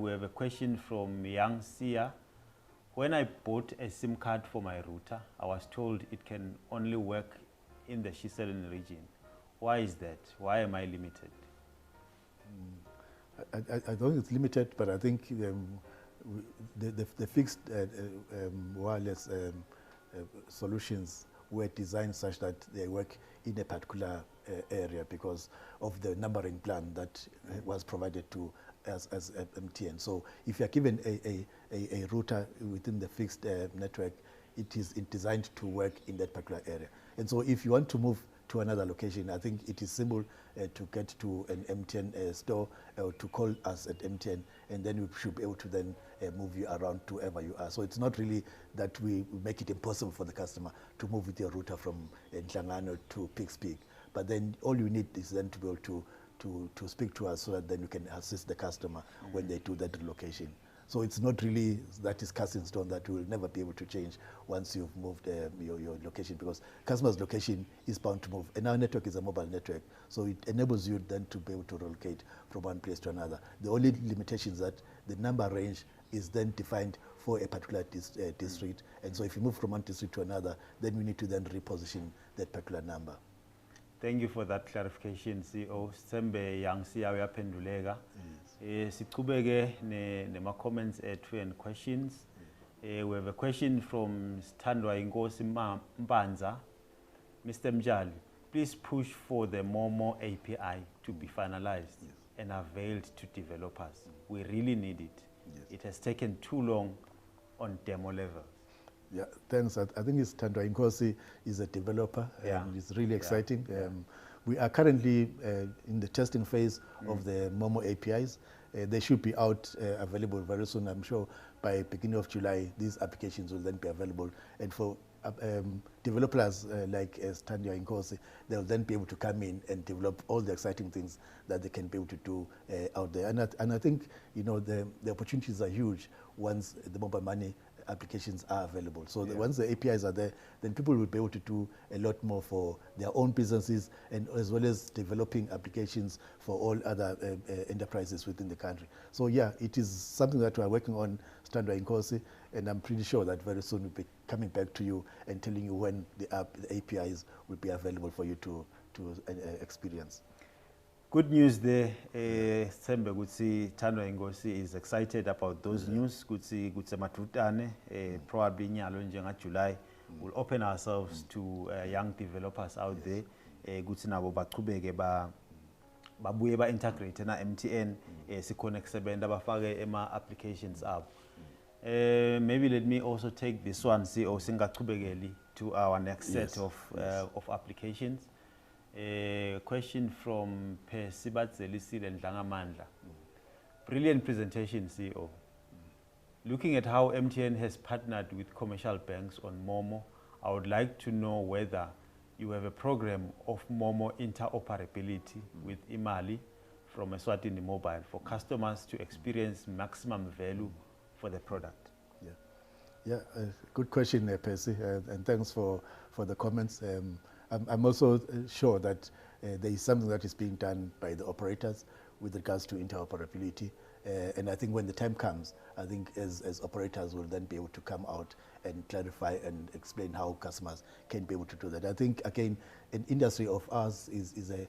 We have a question from Yang Sia. When I bought a SIM card for my router, I was told it can only work in the Shiselin region. Why is that? Why am I limited? I don't think it's limited, but I think the fixed wireless solutions were designed such that they work in a particular area because of the numbering plan that was provided to as MTN. So if you are given a router within the fixed network, it is designed to work in that particular area. And so if you want to move to another location, I think it is simple to get to an MTN store or to call us at MTN, and then we should be able to then move you around to wherever you are. So it's not really that we make it impossible for the customer to move with your router from Nhlangano to Pixpeak. But then all you need is then to be able to speak to us so that then you can assist the customer when they do that relocation. So it's not really that is cast in stone that we will never be able to change once you've moved your location, because customer's location is bound to move. And our network is a mobile network, so it enables you then to be able to relocate from one place to another. The only limitation is that the number range is then defined for a particular district. And so if you move from one district to another, then we need to then reposition that particular number. Thank you for that clarification, CEO. Sembe Yang Sia uyaphenduleka. Siqhubeke nema comments and questions. We have a question from Standwa Inkosi Mpanza. Mr. Mjali, please push for the Momo API to be finalized and availed to developers. We really need it. It has taken too long on demo level. Yeah, thanks. I think it's Standwa Inkosi is a developer, and it's really exciting. We are currently in the testing phase of the Momo APIs. They should be out available very soon. I'm sure by beginning of July, these applications will then be available. And for developers like Standwa Inkosi, they'll then be able to come in and develop all the exciting things that they can be able to do out there. And I think, you know, the opportunities are huge once the mobile money applications are available. So once the APIs are there, then people will be able to do a lot more for their own businesses, and as well as developing applications for all other enterprises within the country. So yeah, it is something that we are working on, Standwa Inkosi, and I'm pretty sure that very soon we'll be coming back to you and telling you when the APIs will be available for you to experience. Good news there. Sembe Gutsi Thandwa Inkosi is excited about those news. Gutsi Matutane, probably nyalo njenga July, will open ourselves to young developers out there. Gutsi nabo baqhubeke babuye ba integrate na MTN sikhona kusebenza bafake ema applications abo. Maybe let me also take this one, CEO, singaqhubekeli to our next set of applications. A question from Sibatzelisile Ndlangamandla. Brilliant presentation, CEO. Looking at how MTN has partnered with commercial banks on Momo, I would like to know whether you have a program of Momo interoperability with Imali from Eswatini Mobile for customers to experience maximum value for the product. Good question, Percy, and thanks for the comments. I'm also sure that there is something that is being done by the operators with regards to interoperability. And I think when the time comes, I think as operators will then be able to come out and clarify and explain how customers can be able to do that. I think, again, an industry of ours is an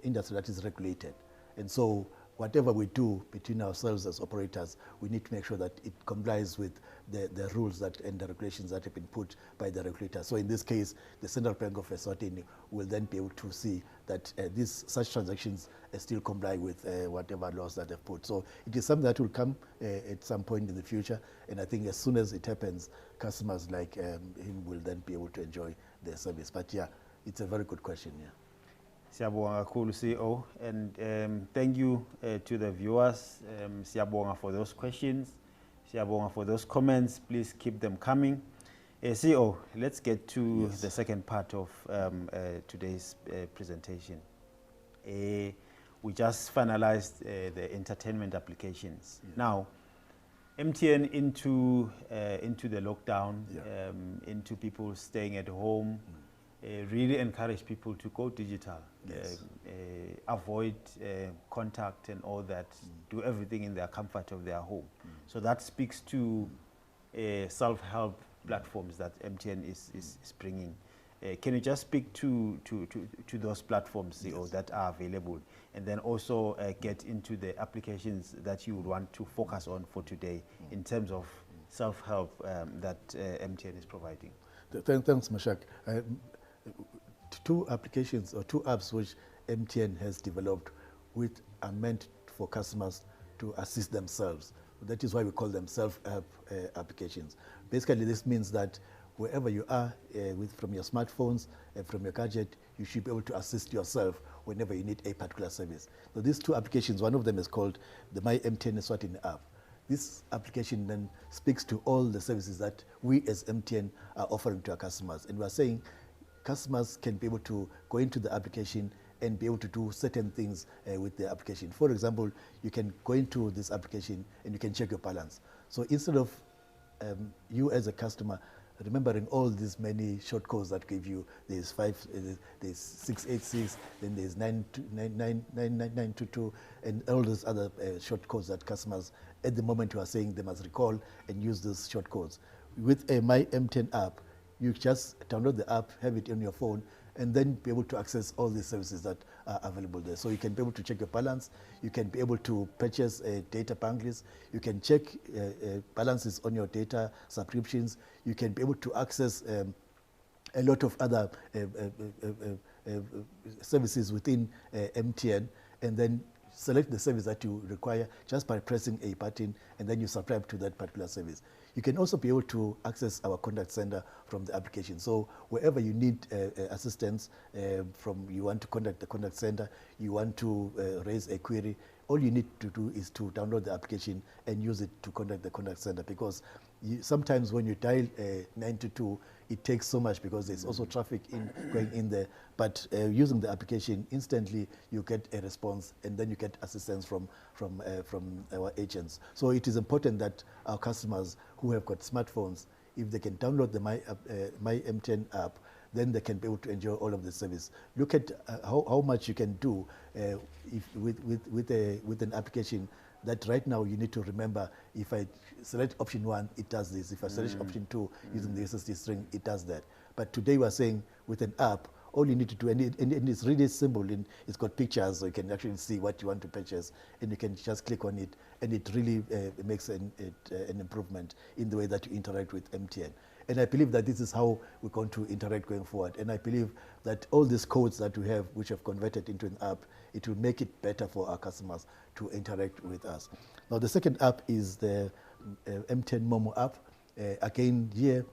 industry that is regulated. And so whatever we do between ourselves as operators, we need to make sure that it complies with the rules that and the regulations that have been put by the regulator. So in this case, the Central Bank of Eswatini will then be able to see that such transactions still comply with whatever laws that they've put. So it is something that will come at some point in the future, and I think as soon as it happens, customers like him will then be able to enjoy their service. But yeah, it's a very good question, yeah. Siyabonga kakhulu CEO, and thank you to the viewers. Siyabonga for those questions. Siyabonga for those comments. Please keep them coming. CEO, let's get to the second part of today's presentation. We just finalized the entertainment applications. Yeah. Now, MTN into the lockdown, into people staying at home, really encourage people to go digital, avoid contact and all that, do everything in their comfort of their home. So that speaks to self-help platforms that MTN is bringing. Can you just speak to those platforms, CEO, that are available, and then also get into the applications that you would want to focus on for today in terms of self-help that MTN is providing? Thanks, Mashak. Two applications or two apps which MTN has developed, which are meant for customers to assist themselves. That is why we call them self-help applications. Basically, this means that wherever you are, from your smartphones and from your gadget, you should be able to assist yourself whenever you need a particular service. So these two applications, one of them is called the My MTN Eswatini app. This application then speaks to all the services that we as MTN are offering to our customers. And we are saying customers can be able to go into the application and be able to do certain things with the application. For example, you can go into this application and you can check your balance. So instead of you as a customer remembering all these many short codes that give you, there's 686, then there's 922, and all those other short codes that customers at the moment you are saying they must recall and use those short codes. With a My MTN app, you just download the app, have it on your phone, and then be able to access all the services that are available there. So you can be able to check your balance, you can be able to purchase data bundles, you can check balances on your data subscriptions, you can be able to access a lot of other services within MTN, and then select the service that you require just by pressing a button, and then you subscribe to that particular service. You can also be able to access our contact center from the application. So wherever you need assistance, you want to contact the contact center, you want to raise a query, all you need to do is to download the application and use it to contact the contact center, because sometimes when you dial 922, it takes so much because there's also traffic going in there. But using the application, instantly you get a response, and then you get assistance from our agents. So it is important that our customers who have got smartphones, if they can download the My MTN app, then they can be able to enjoy all of the service. Look at how much you can do with an application that right now you need to remember, if I select option 1, it does this. If I select option 2 using the SSD string, it does that. But today we are saying with an app, all you need to do, and it's really simple, and it's got pictures, so you can actually see what you want to purchase, and you can just click on it, and it really makes an improvement in the way that you interact with MTN. And I believe that this is how we're going to interact going forward. And I believe that all these codes that we have, which have converted into an app, it will make it better for our customers to interact with us. Now, the second app is the Mtn Momo App. Again, here,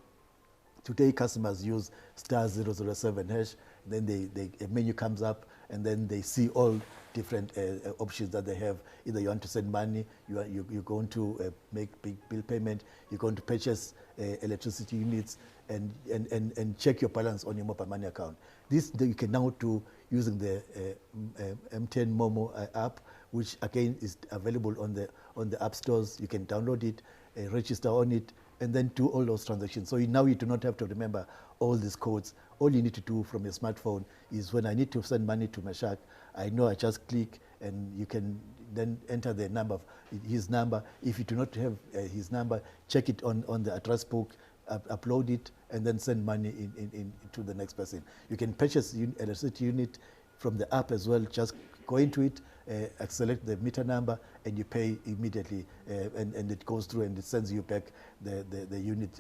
today customers use *007#. Then a menu comes up, and then they see all different options that they have. Either you want to send money, you're going to make big bill payment, you're going to purchase electricity units, and check your balance on your mobile money account. This you can now do using the Mtn Momo app, which again is available on the app stores. You can download it, register on it, and then do all those transactions. So now you do not have to remember all these codes all you need to do from your smartphone is when I need to send money to Meshach, I know I just click and you can then enter the number, his number. If you do not have his number, check it on the address book, upload it, and then send money to the next person. You can purchase electricity unit from the app as well. Just go into it, select the meter number, and you pay immediately, and it goes through and it sends you back the unit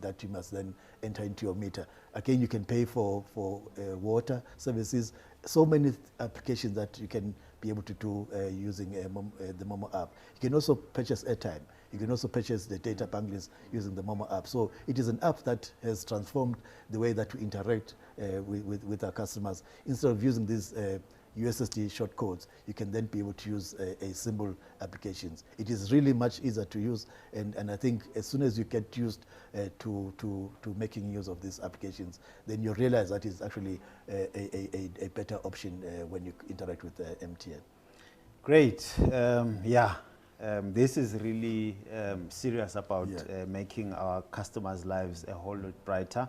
that you must then enter into your meter. Again, you can pay for water services. So many applications that you can be able to do using the Momo app. You can also purchase airtime. You can also purchase the data bundles using the Momo app. So it is an app that has transformed the way that we interact with our customers. Instead of using these USSD short codes, you can then be able to use a simple applications. It is really much easier to use, and I think as soon as you get used to making use of these applications, then you realize that is actually a better option when you interact with MTN. Great. This is really serious about making our customers' lives a whole lot brighter.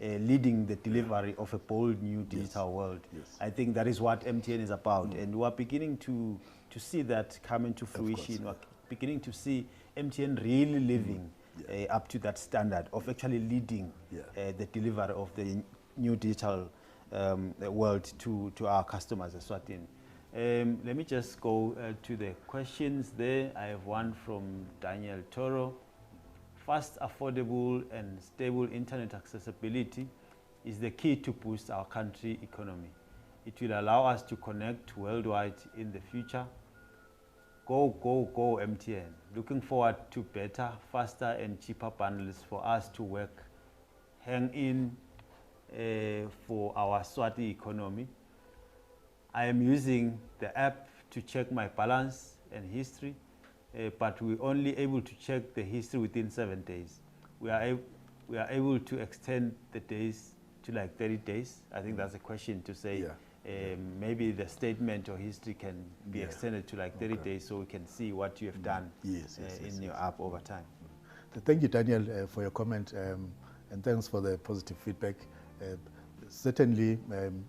Leading the delivery of a bold new digital world. Yes. I think that is what MTN is about, and we are beginning to see that come into fruition. We're beginning to see MTN really living up to that standard of actually leading the delivery of the new digital world to our customers as well. Let me just go to the questions there. I have one from Daniel Toro. Fast, affordable, and stable internet accessibility is the key to boost our country economy. It will allow us to connect worldwide in the future. Go, go, go, MTN. Looking forward to better, faster, and cheaper bundles for us to work. Hang in for our Swati economy. I am using the app to check my balance and history. But we're only able to check the history within 7 days. We are able to extend the days to like 30 days. I think that's a question to say. Maybe the statement or history can be extended to like 30 days, so we can see what you have done in your app over time. Thank you, Daniel, for your comment, and thanks for the positive feedback. Certainly,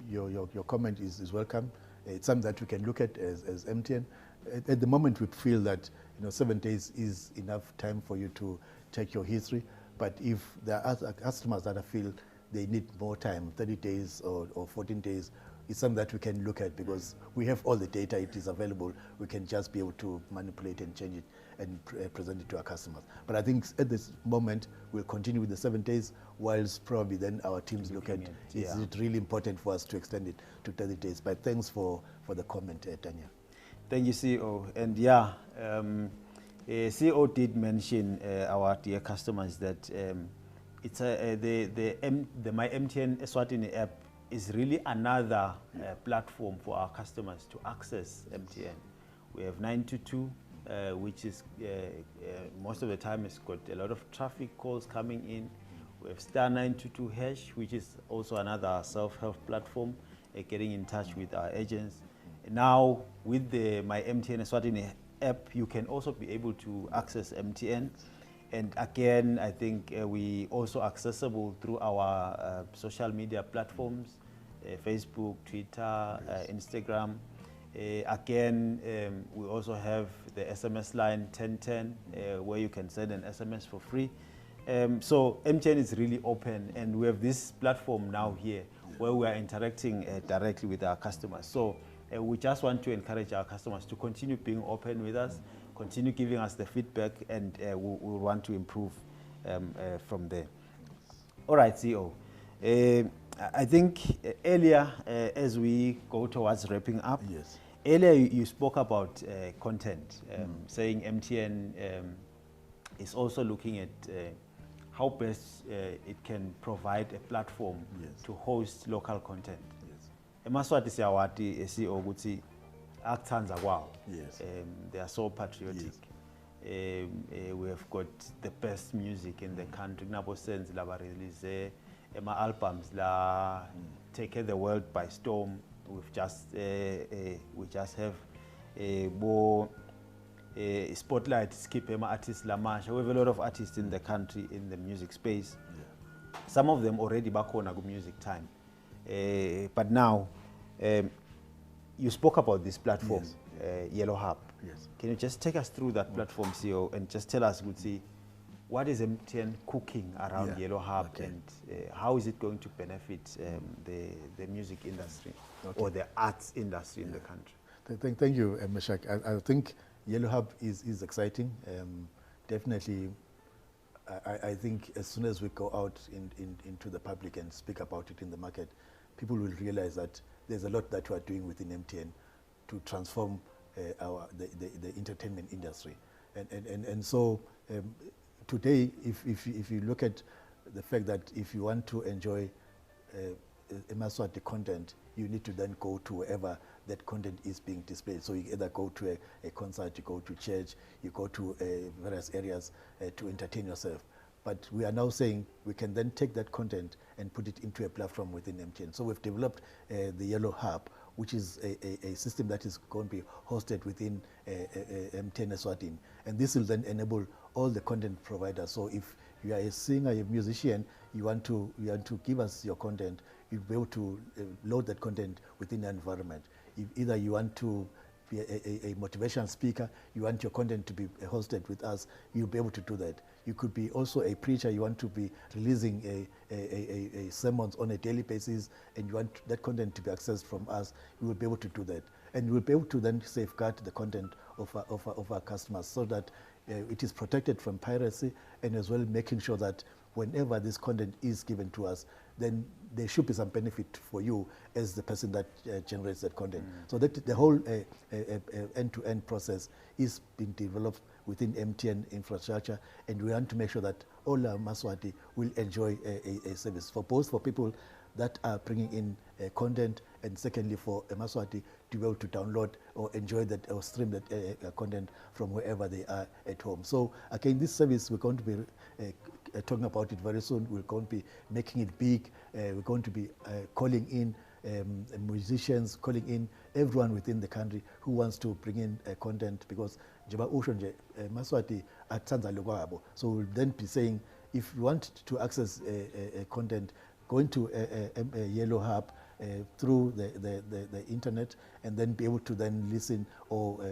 your comment is welcome. It's something that we can look at as MTN. At the moment, we feel that 7 days is enough time for you to check your history. But if there are other customers that feel they need more time, 30 days or 14 days, it's something that we can look at because we have all the data. It is available. We can just be able to manipulate and change it and present it to our customers. But I think at this moment, we'll continue with the 7 days, whilst probably then our teams look at is it really important for us to extend it to 30 days. But thanks for the comment, Daniel. Thank you, CEO. And CEO did mention our dear customers that it's the My MTN Eswatini app is really another platform for our customers to access MTN. We have 922, which is most of the time it's got a lot of traffic calls coming in. We have star 922 hash, which is also another self-help platform, getting in touch with our agents. Now, with the My MTN Eswatini app, you can also be able to access MTN. And again, I think we also accessible through our social media platforms, Facebook, Twitter, Instagram. Again, we also have the SMS line 1010, where you can send an SMS for free. So MTN is really open, and we have this platform now here where we are interacting directly with our customers. So we just want to encourage our customers to continue being open with us, continue giving us the feedback, and we want to improve from there. All right, CEO. I think earlier, as we go towards wrapping up, earlier you spoke about content, saying MTN is also looking at how best it can provide a platform to host local content. Emaswati siyawati CEO ukuthi akuthanza kwawo. They are so patriotic. We have got the best music in the country. Kunabo senze laba release ema albums la take the world by storm. We've just we just have spotlight skip ema artists la masha. We have a lot of artists in the country in the music space. some of them already bakhona ku music time. But now, you spoke about this platform, Yes. Yellow Hub. Yes. Can you just take us through that platform, CEO, and just tell us, what is MTN cooking around Yellow Hub, and how is it going to benefit the music industry or the arts industry in the country? Thank you, Meshach. I think Yellow Hub is exciting. Definitely, I think as soon as we go out into the public and speak about it in the market, people will realize that there's a lot that we are doing within MTN to transform the entertainment industry. And so today, if you look at the fact that if you want to enjoy Maswati content, you need to then go to wherever that content is being displayed. So you either go to a concert, you go to church, you go to various areas to entertain yourself. But we are now saying we can then take that content and put it into a platform within MTN. So we've developed the Yellow Hub, which is a system that is going to be hosted within MTN Eswatini. And this will then enable all the content providers. So if you are a singer, a musician, you want to give us your content, you'll be able to load that content within the environment. If either you want to be a motivational speaker, you want your content to be hosted with us, you'll be able to do that. You could be also a preacher, you want to be releasing a sermons on a daily basis, and you want that content to be accessed from us, you will be able to do that. And you will be able to then safeguard the content of our customers so that it is protected from piracy, and as well making sure that whenever this content is given to us, then there should be some benefit for you as the person that generates that content. So that the whole end-to-end process is being developed within MTN infrastructure, and we want to make sure that all our Maswati will enjoy a service for both for people that are bringing in content, and secondly for a Maswati to be able to download or enjoy that or stream that content from wherever they are at home. So again, this service we're going to be talking about it very soon. We're going to be making it big. We're going to be calling in musicians, calling in everyone within the country who wants to bring in content, because Maswati atsanza lokwabo. So we'll then be saying, if you want to access content, go into a Yellow Hub through the internet, and then be able to then listen or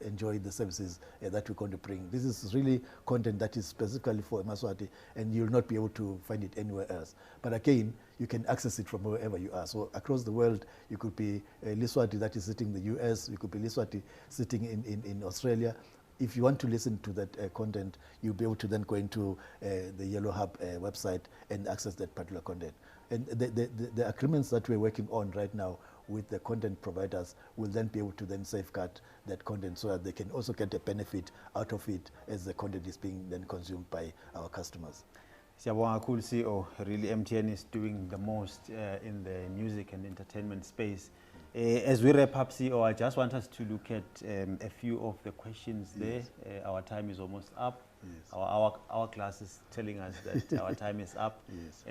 enjoy the services that we're going to bring. This is really content that is specifically for Maswati, and you'll not be able to find it anywhere else. But again, you can access it from wherever you are. So across the world, you could be Liswati that is sitting in the US, you could be Liswati sitting in Australia. If you want to listen to that content, you'll be able to then go into the Yellow Hub website and access that particular content. And the agreements that we're working on right now with the content providers will then be able to then safeguard that content so that they can also get a benefit out of it as the content is being then consumed by our customers. Siyabonga kakhulu CEO, really MTN is doing the most in the music and entertainment space. As we wrap up, CEO, I just want us to look at a few of the questions there. Our time is almost up. Yes. Our class is telling us that our time is up. Yes.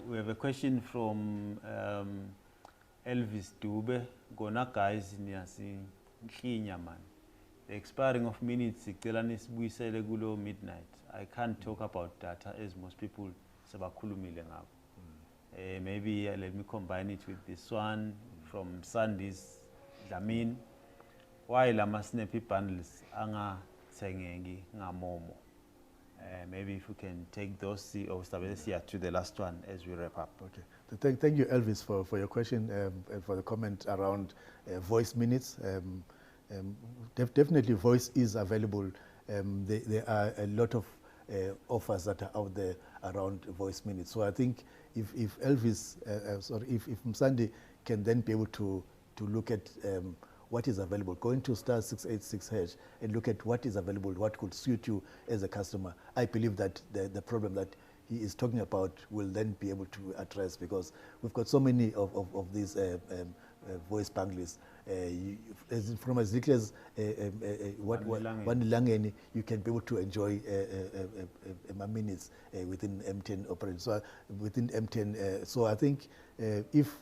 We have a question from Elvis Dube. Gona guys niyasi nklinya man. The expiring of minutes sibuyisele kulo midnight. I can't talk about data as most people sebakhulumile ngabo. Maybe let me combine it with this one from Sandy's Lamin. Why lama snappy bundles anga tsengeki ngamomo? Maybe if we can take those CEOs to the last one as we wrap up. Okay. Thank you, Elvis, for your question and for the comment around voice minutes. Definitely voice is available. There are a lot of offers that are out there around voice minutes. So I think if Elvis, if Msandi can then be able to look at what is available, go into *686# and look at what is available, what could suit you as a customer. I believe that the problem that he is talking about will then be able to address, because we've got so many of these voice bundles. From as little as one langeni, you can be able to enjoy minutes within MTN operation. So within MTN, so I think if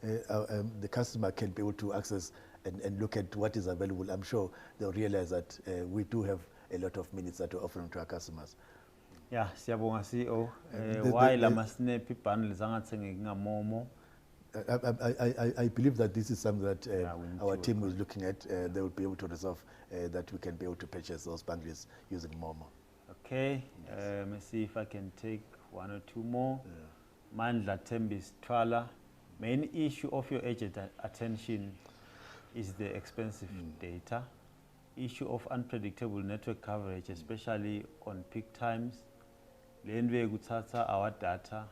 the customer can be able to access and look at what is available, I'm sure they'll realize that we do have a lot of minutes that we're offering to our customers. Yeah, siyabonga CEO. The- Why the- lama snap bundles angathengeki ngamomo? I believe that this is something that Yeah, we need our to team work is looking at. They will be able to resolve that we can be able to purchase those bundles using Momo. Okay, let me see if I can take one or two more. Mandla Tembis Twala. Main issue of your agent attention is the expensive data. Issue of unpredictable network coverage, especially on peak times. Lenwe guthatha our data.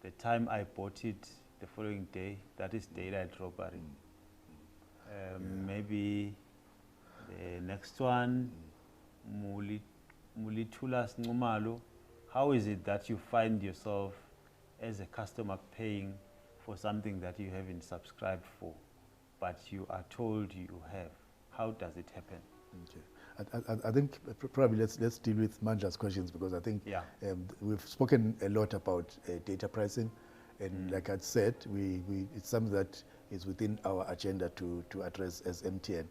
The time I bought it the following day, that is daylight robbery. Maybe the next one, Mulitulas Numalo. How is it that you find yourself as a customer paying for something that you haven't subscribed for, but you are told you have? How does it happen? Okay. I think probably let's deal with Mandla's questions, because I think Yeah. we've spoken a lot about data pricing, and like I said, it's something that is within our agenda to address as MTN.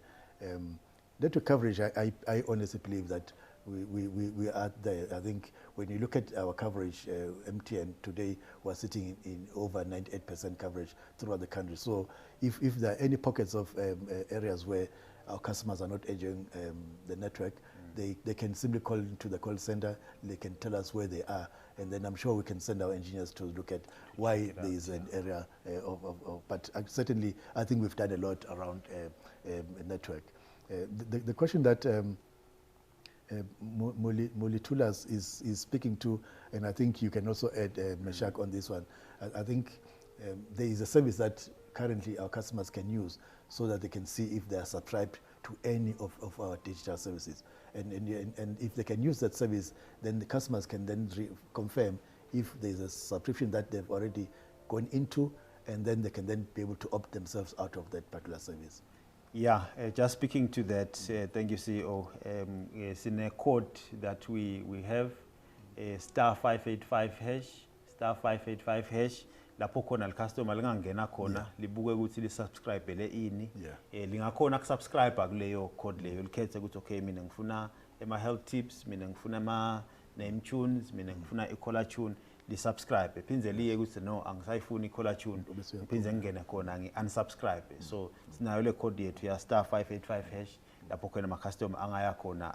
Network coverage, I honestly believe that we are there. I think when you look at our coverage, MTN today, we're sitting in over 98% coverage throughout the country. So if there are any pockets of areas where our customers are not enjoying the network, they can simply call into the call center. They can tell us where they are, and then I'm sure we can send our engineers to look at why there is an area but certainly I think we've done a lot around network. The question that Mulitulas is speaking to, and I think you can also add Meshach on this one. I think there is a service that currently our customers can use so that they can see if they are subscribed to any of our digital services. And if they can use that service, then the customers can then confirm if there's a subscription that they've already gone into, and then they can then be able to opt themselves out of that particular service. Yeah, just speaking to that, thank you, CEO. It's in a code that we have, star 585 hash, star 585 hash. Lapho khona customer lingangena khona libuke ukuthi li subscribe le ini, lingakhona kusubscribe kuleyo code leyo, likhethe ukuthi okay mina ngifuna ema health tips, mina ngifuna ama name tunes, mina ngifuna i-caller tune, li subscribe phindze liye ukuthi no angisayifuni i-caller tune, phindze ngene khona ngi-unsubscribe. So sinayo le code yethu ya star 585 hash lapho khona ama customer angaya khona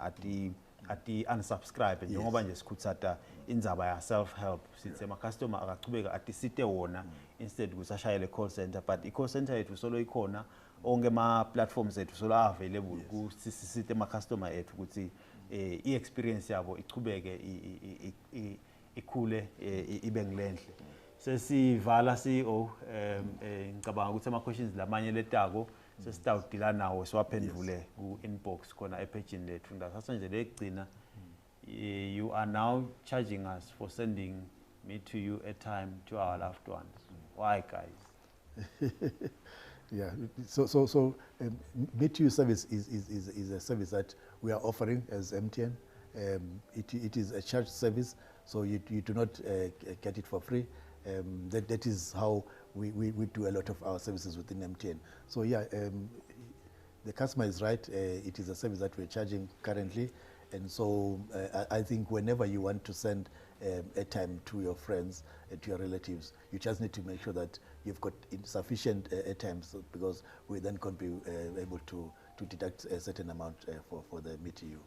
ati unsubscribe njengoba nje sikhuthata indzaba ya self help, sithi ama customer akachubeka ati site wona instead ukuthi ashayele call center, but i-call center yethu solo ikhona, onke ma platforms ethu solo available kusisite ama customer ethu ukuthi i-experience yabo ichubeke ikhule ibe ngilenhle. Sesivala CEO, ngicabanga ukuthi ama questions lamanye letako sesitawudila nawo siwaphendule ku-inbox khona epagini lethu. Ngasasa nje lekugcina, you are now charging us for sending me to you airtime to our loved ones. Why, guys? Yeah, so Meet You service is a service that we are offering as MTN. It is a charge service, so you do not get it for free. That is how we do a lot of our services within MTN. So yeah, the customer is right. It is a service that we're charging currently, and so I think whenever you want to send airtime to your friends and to your relatives, you just need to make sure that you've got sufficient airtime, because we then can be able to deduct a certain amount for the Meet You.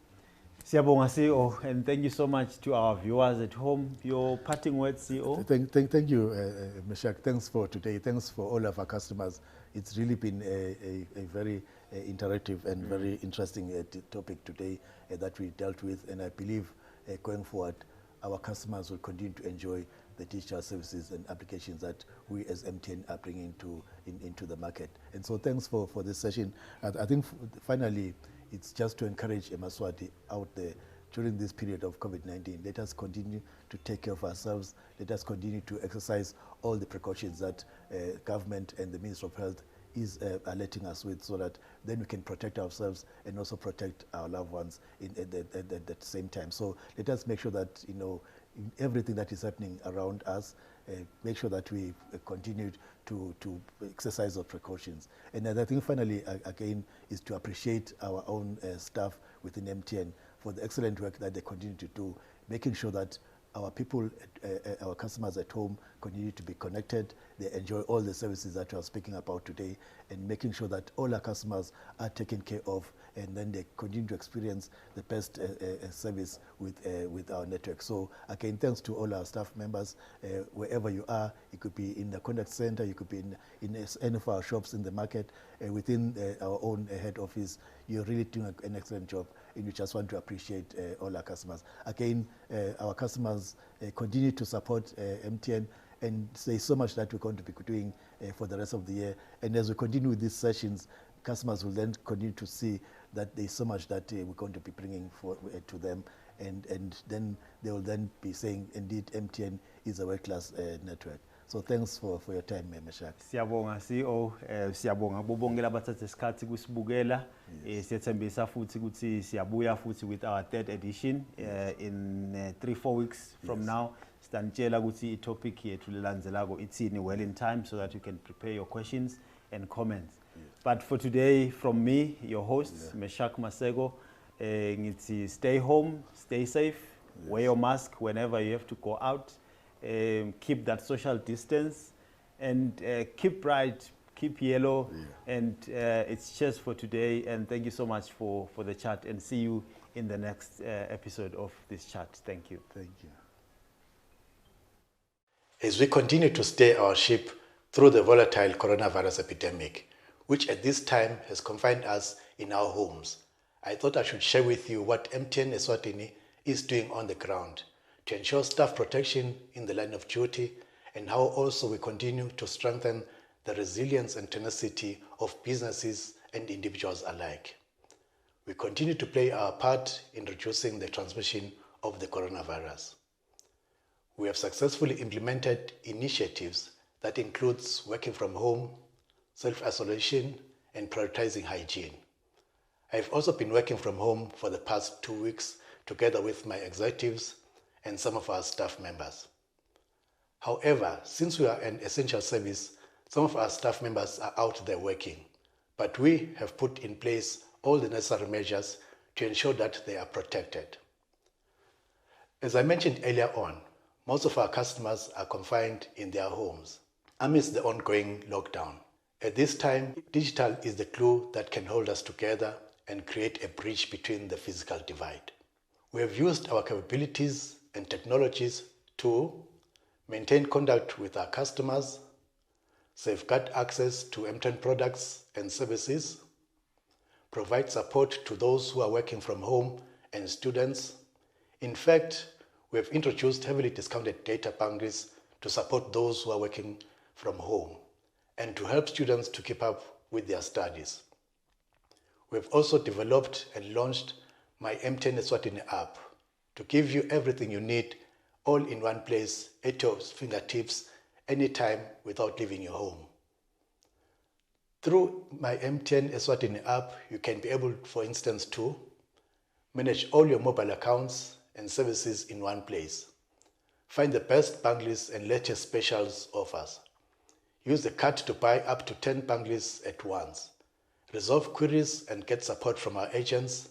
Siyabonga CEO, and thank you so much to our viewers at home. Your parting words, CEO? Thank you, Meshach. Thanks for today. Thanks for all of our customers. It's really been a very interactive and very interesting topic today that we dealt with, and I believe going forward, our customers will continue to enjoy the digital services and applications that we as MTN are bringing into the market. And so thanks for this session. I think finally, it's just to encourage Emaswati out there during this period of COVID-19. Let us continue to take care of ourselves. Let us continue to exercise all the precautions that government and the Ministry of Health is alerting us with, so that then we can protect ourselves and also protect our loved ones at the same time. So let us make sure that, you know, in everything that is happening around us, make sure that we continue to exercise those precautions. And I think finally, again, is to appreciate our own staff within MTN for the excellent work that they continue to do, making sure that our people, our customers at home continue to be connected, they enjoy all the services that we are speaking about today, and making sure that all our customers are taken care of, and then they continue to experience the best service with our network. So again, thanks to all our staff members, wherever you are, it could be in the contact center, you could be in any of our shops in the market, within our own head office. You're really doing an excellent job, and we just want to appreciate all our customers. Again, our customers continue to support MTN, and there's so much that we're going to be doing for the rest of the year. And as we continue with these sessions, customers will then continue to see that there's so much that we're going to be bringing to them, and then they will then be saying, indeed, MTN is a world-class network. So thanks for your time, Meshach. Siyabonga CEO, siyabonga kubonke labathathe isikhathi kusibukela. Siyethembisa futhi ukuthi siyabuya futhi with our third edition in 3-4 weeks from now. Sitanitshela ukuthi itopic yethu lelandzelako itsini well in time, so that you can prepare your questions and comments. But for today, from me, your host, Meshach Masego, ngithi stay home, stay safe, wear your mask whenever you have to go out, keep that social distance, and keep bright, keep yellow, and it's just for today. And thank you so much for the chat, and see you in the next episode of this chat. Thank you. Thank you. As we continue to steer our ship through the volatile coronavirus epidemic, which at this time has confined us in our homes, I thought I should share with you what MTN Eswatini is doing on the ground to ensure staff protection in the line of duty, and how also we continue to strengthen the resilience and tenacity of businesses and individuals alike. We continue to play our part in reducing the transmission of the coronavirus. We have successfully implemented initiatives that includes working from home, self-isolation, and prioritizing hygiene. I've also been working from home for the past 2 weeks together with my executives and some of our staff members. However, since we are an essential service, some of our staff members are out there working, but we have put in place all the necessary measures to ensure that they are protected. As I mentioned earlier on, most of our customers are confined in their homes amidst the ongoing lockdown. At this time, digital is the glue that can hold us together and create a bridge between the physical divide. We have used our capabilities and technologies to maintain contact with our customers, safeguard access to MTN products and services, provide support to those who are working from home and students. In fact, we have introduced heavily discounted data bundles to support those who are working from home and to help students to keep up with their studies. We have also developed and launched my Mtn Eswatini app to give you everything you need all in one place at your fingertips anytime without leaving your home. Through my Mtn Eswatini app, you can be able, for instance, to manage all your mobile accounts and services in one place. Find the best bundles and latest specials offers. Use the card to buy up to 10 bundles at once. Resolve queries and get support from our agents.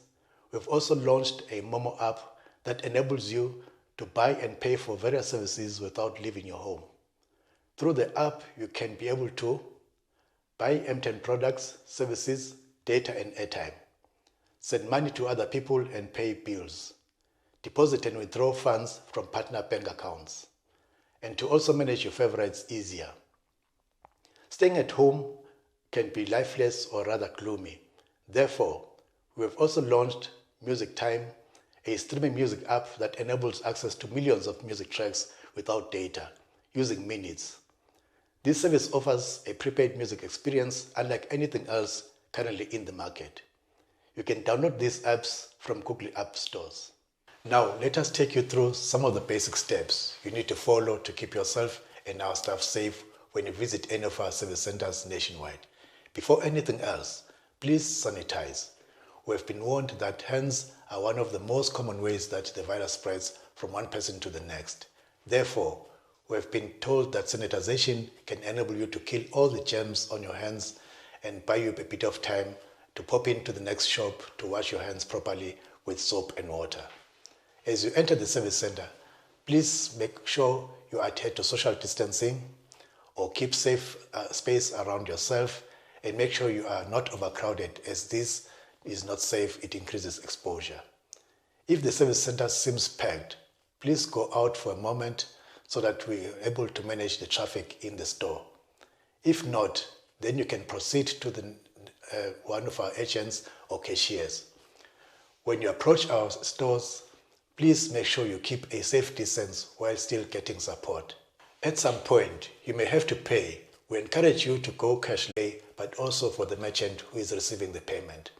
We've also launched a Momo app that enables you to buy and pay for various services without leaving your home. Through the app, you can be able to buy MTN products, services, data and airtime, send money to other people and pay bills, deposit and withdraw funds from partner bank accounts, and to also manage your favorites easier. Staying at home can be lifeless or rather gloomy. Therefore, we have also launched Music Time, a streaming music app that enables access to millions of music tracks without data, using minutes. This service offers a prepaid music experience unlike anything else currently in the market. You can download these apps from Google App Stores. Now, let us take you through some of the basic steps you need to follow to keep yourself and our staff safe when you visit any of our service centers nationwide. Before anything else, please sanitize. We have been warned that hands are one of the most common ways that the virus spreads from one person to the next. Therefore, we have been told that sanitization can enable you to kill all the germs on your hands and buy you a bit of time to pop into the next shop to wash your hands properly with soap and water. As you enter the service center, please make sure you adhere to social distancing or keep safe space around yourself, and make sure you are not overcrowded, as this is not safe. It increases exposure. If the service center seems packed, please go out for a moment so that we are able to manage the traffic in the store. If not, then you can proceed to one of our agents or cashiers. When you approach our stores, please make sure you keep a safe distance while still getting support. At some point, you may have to pay. We encourage you to go cash pay, but also for the merchant who is receiving the payment.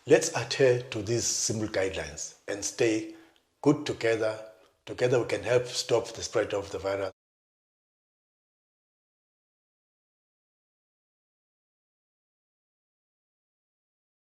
Let's adhere to these simple guidelines and stay good together. Together we can help stop the spread of the virus.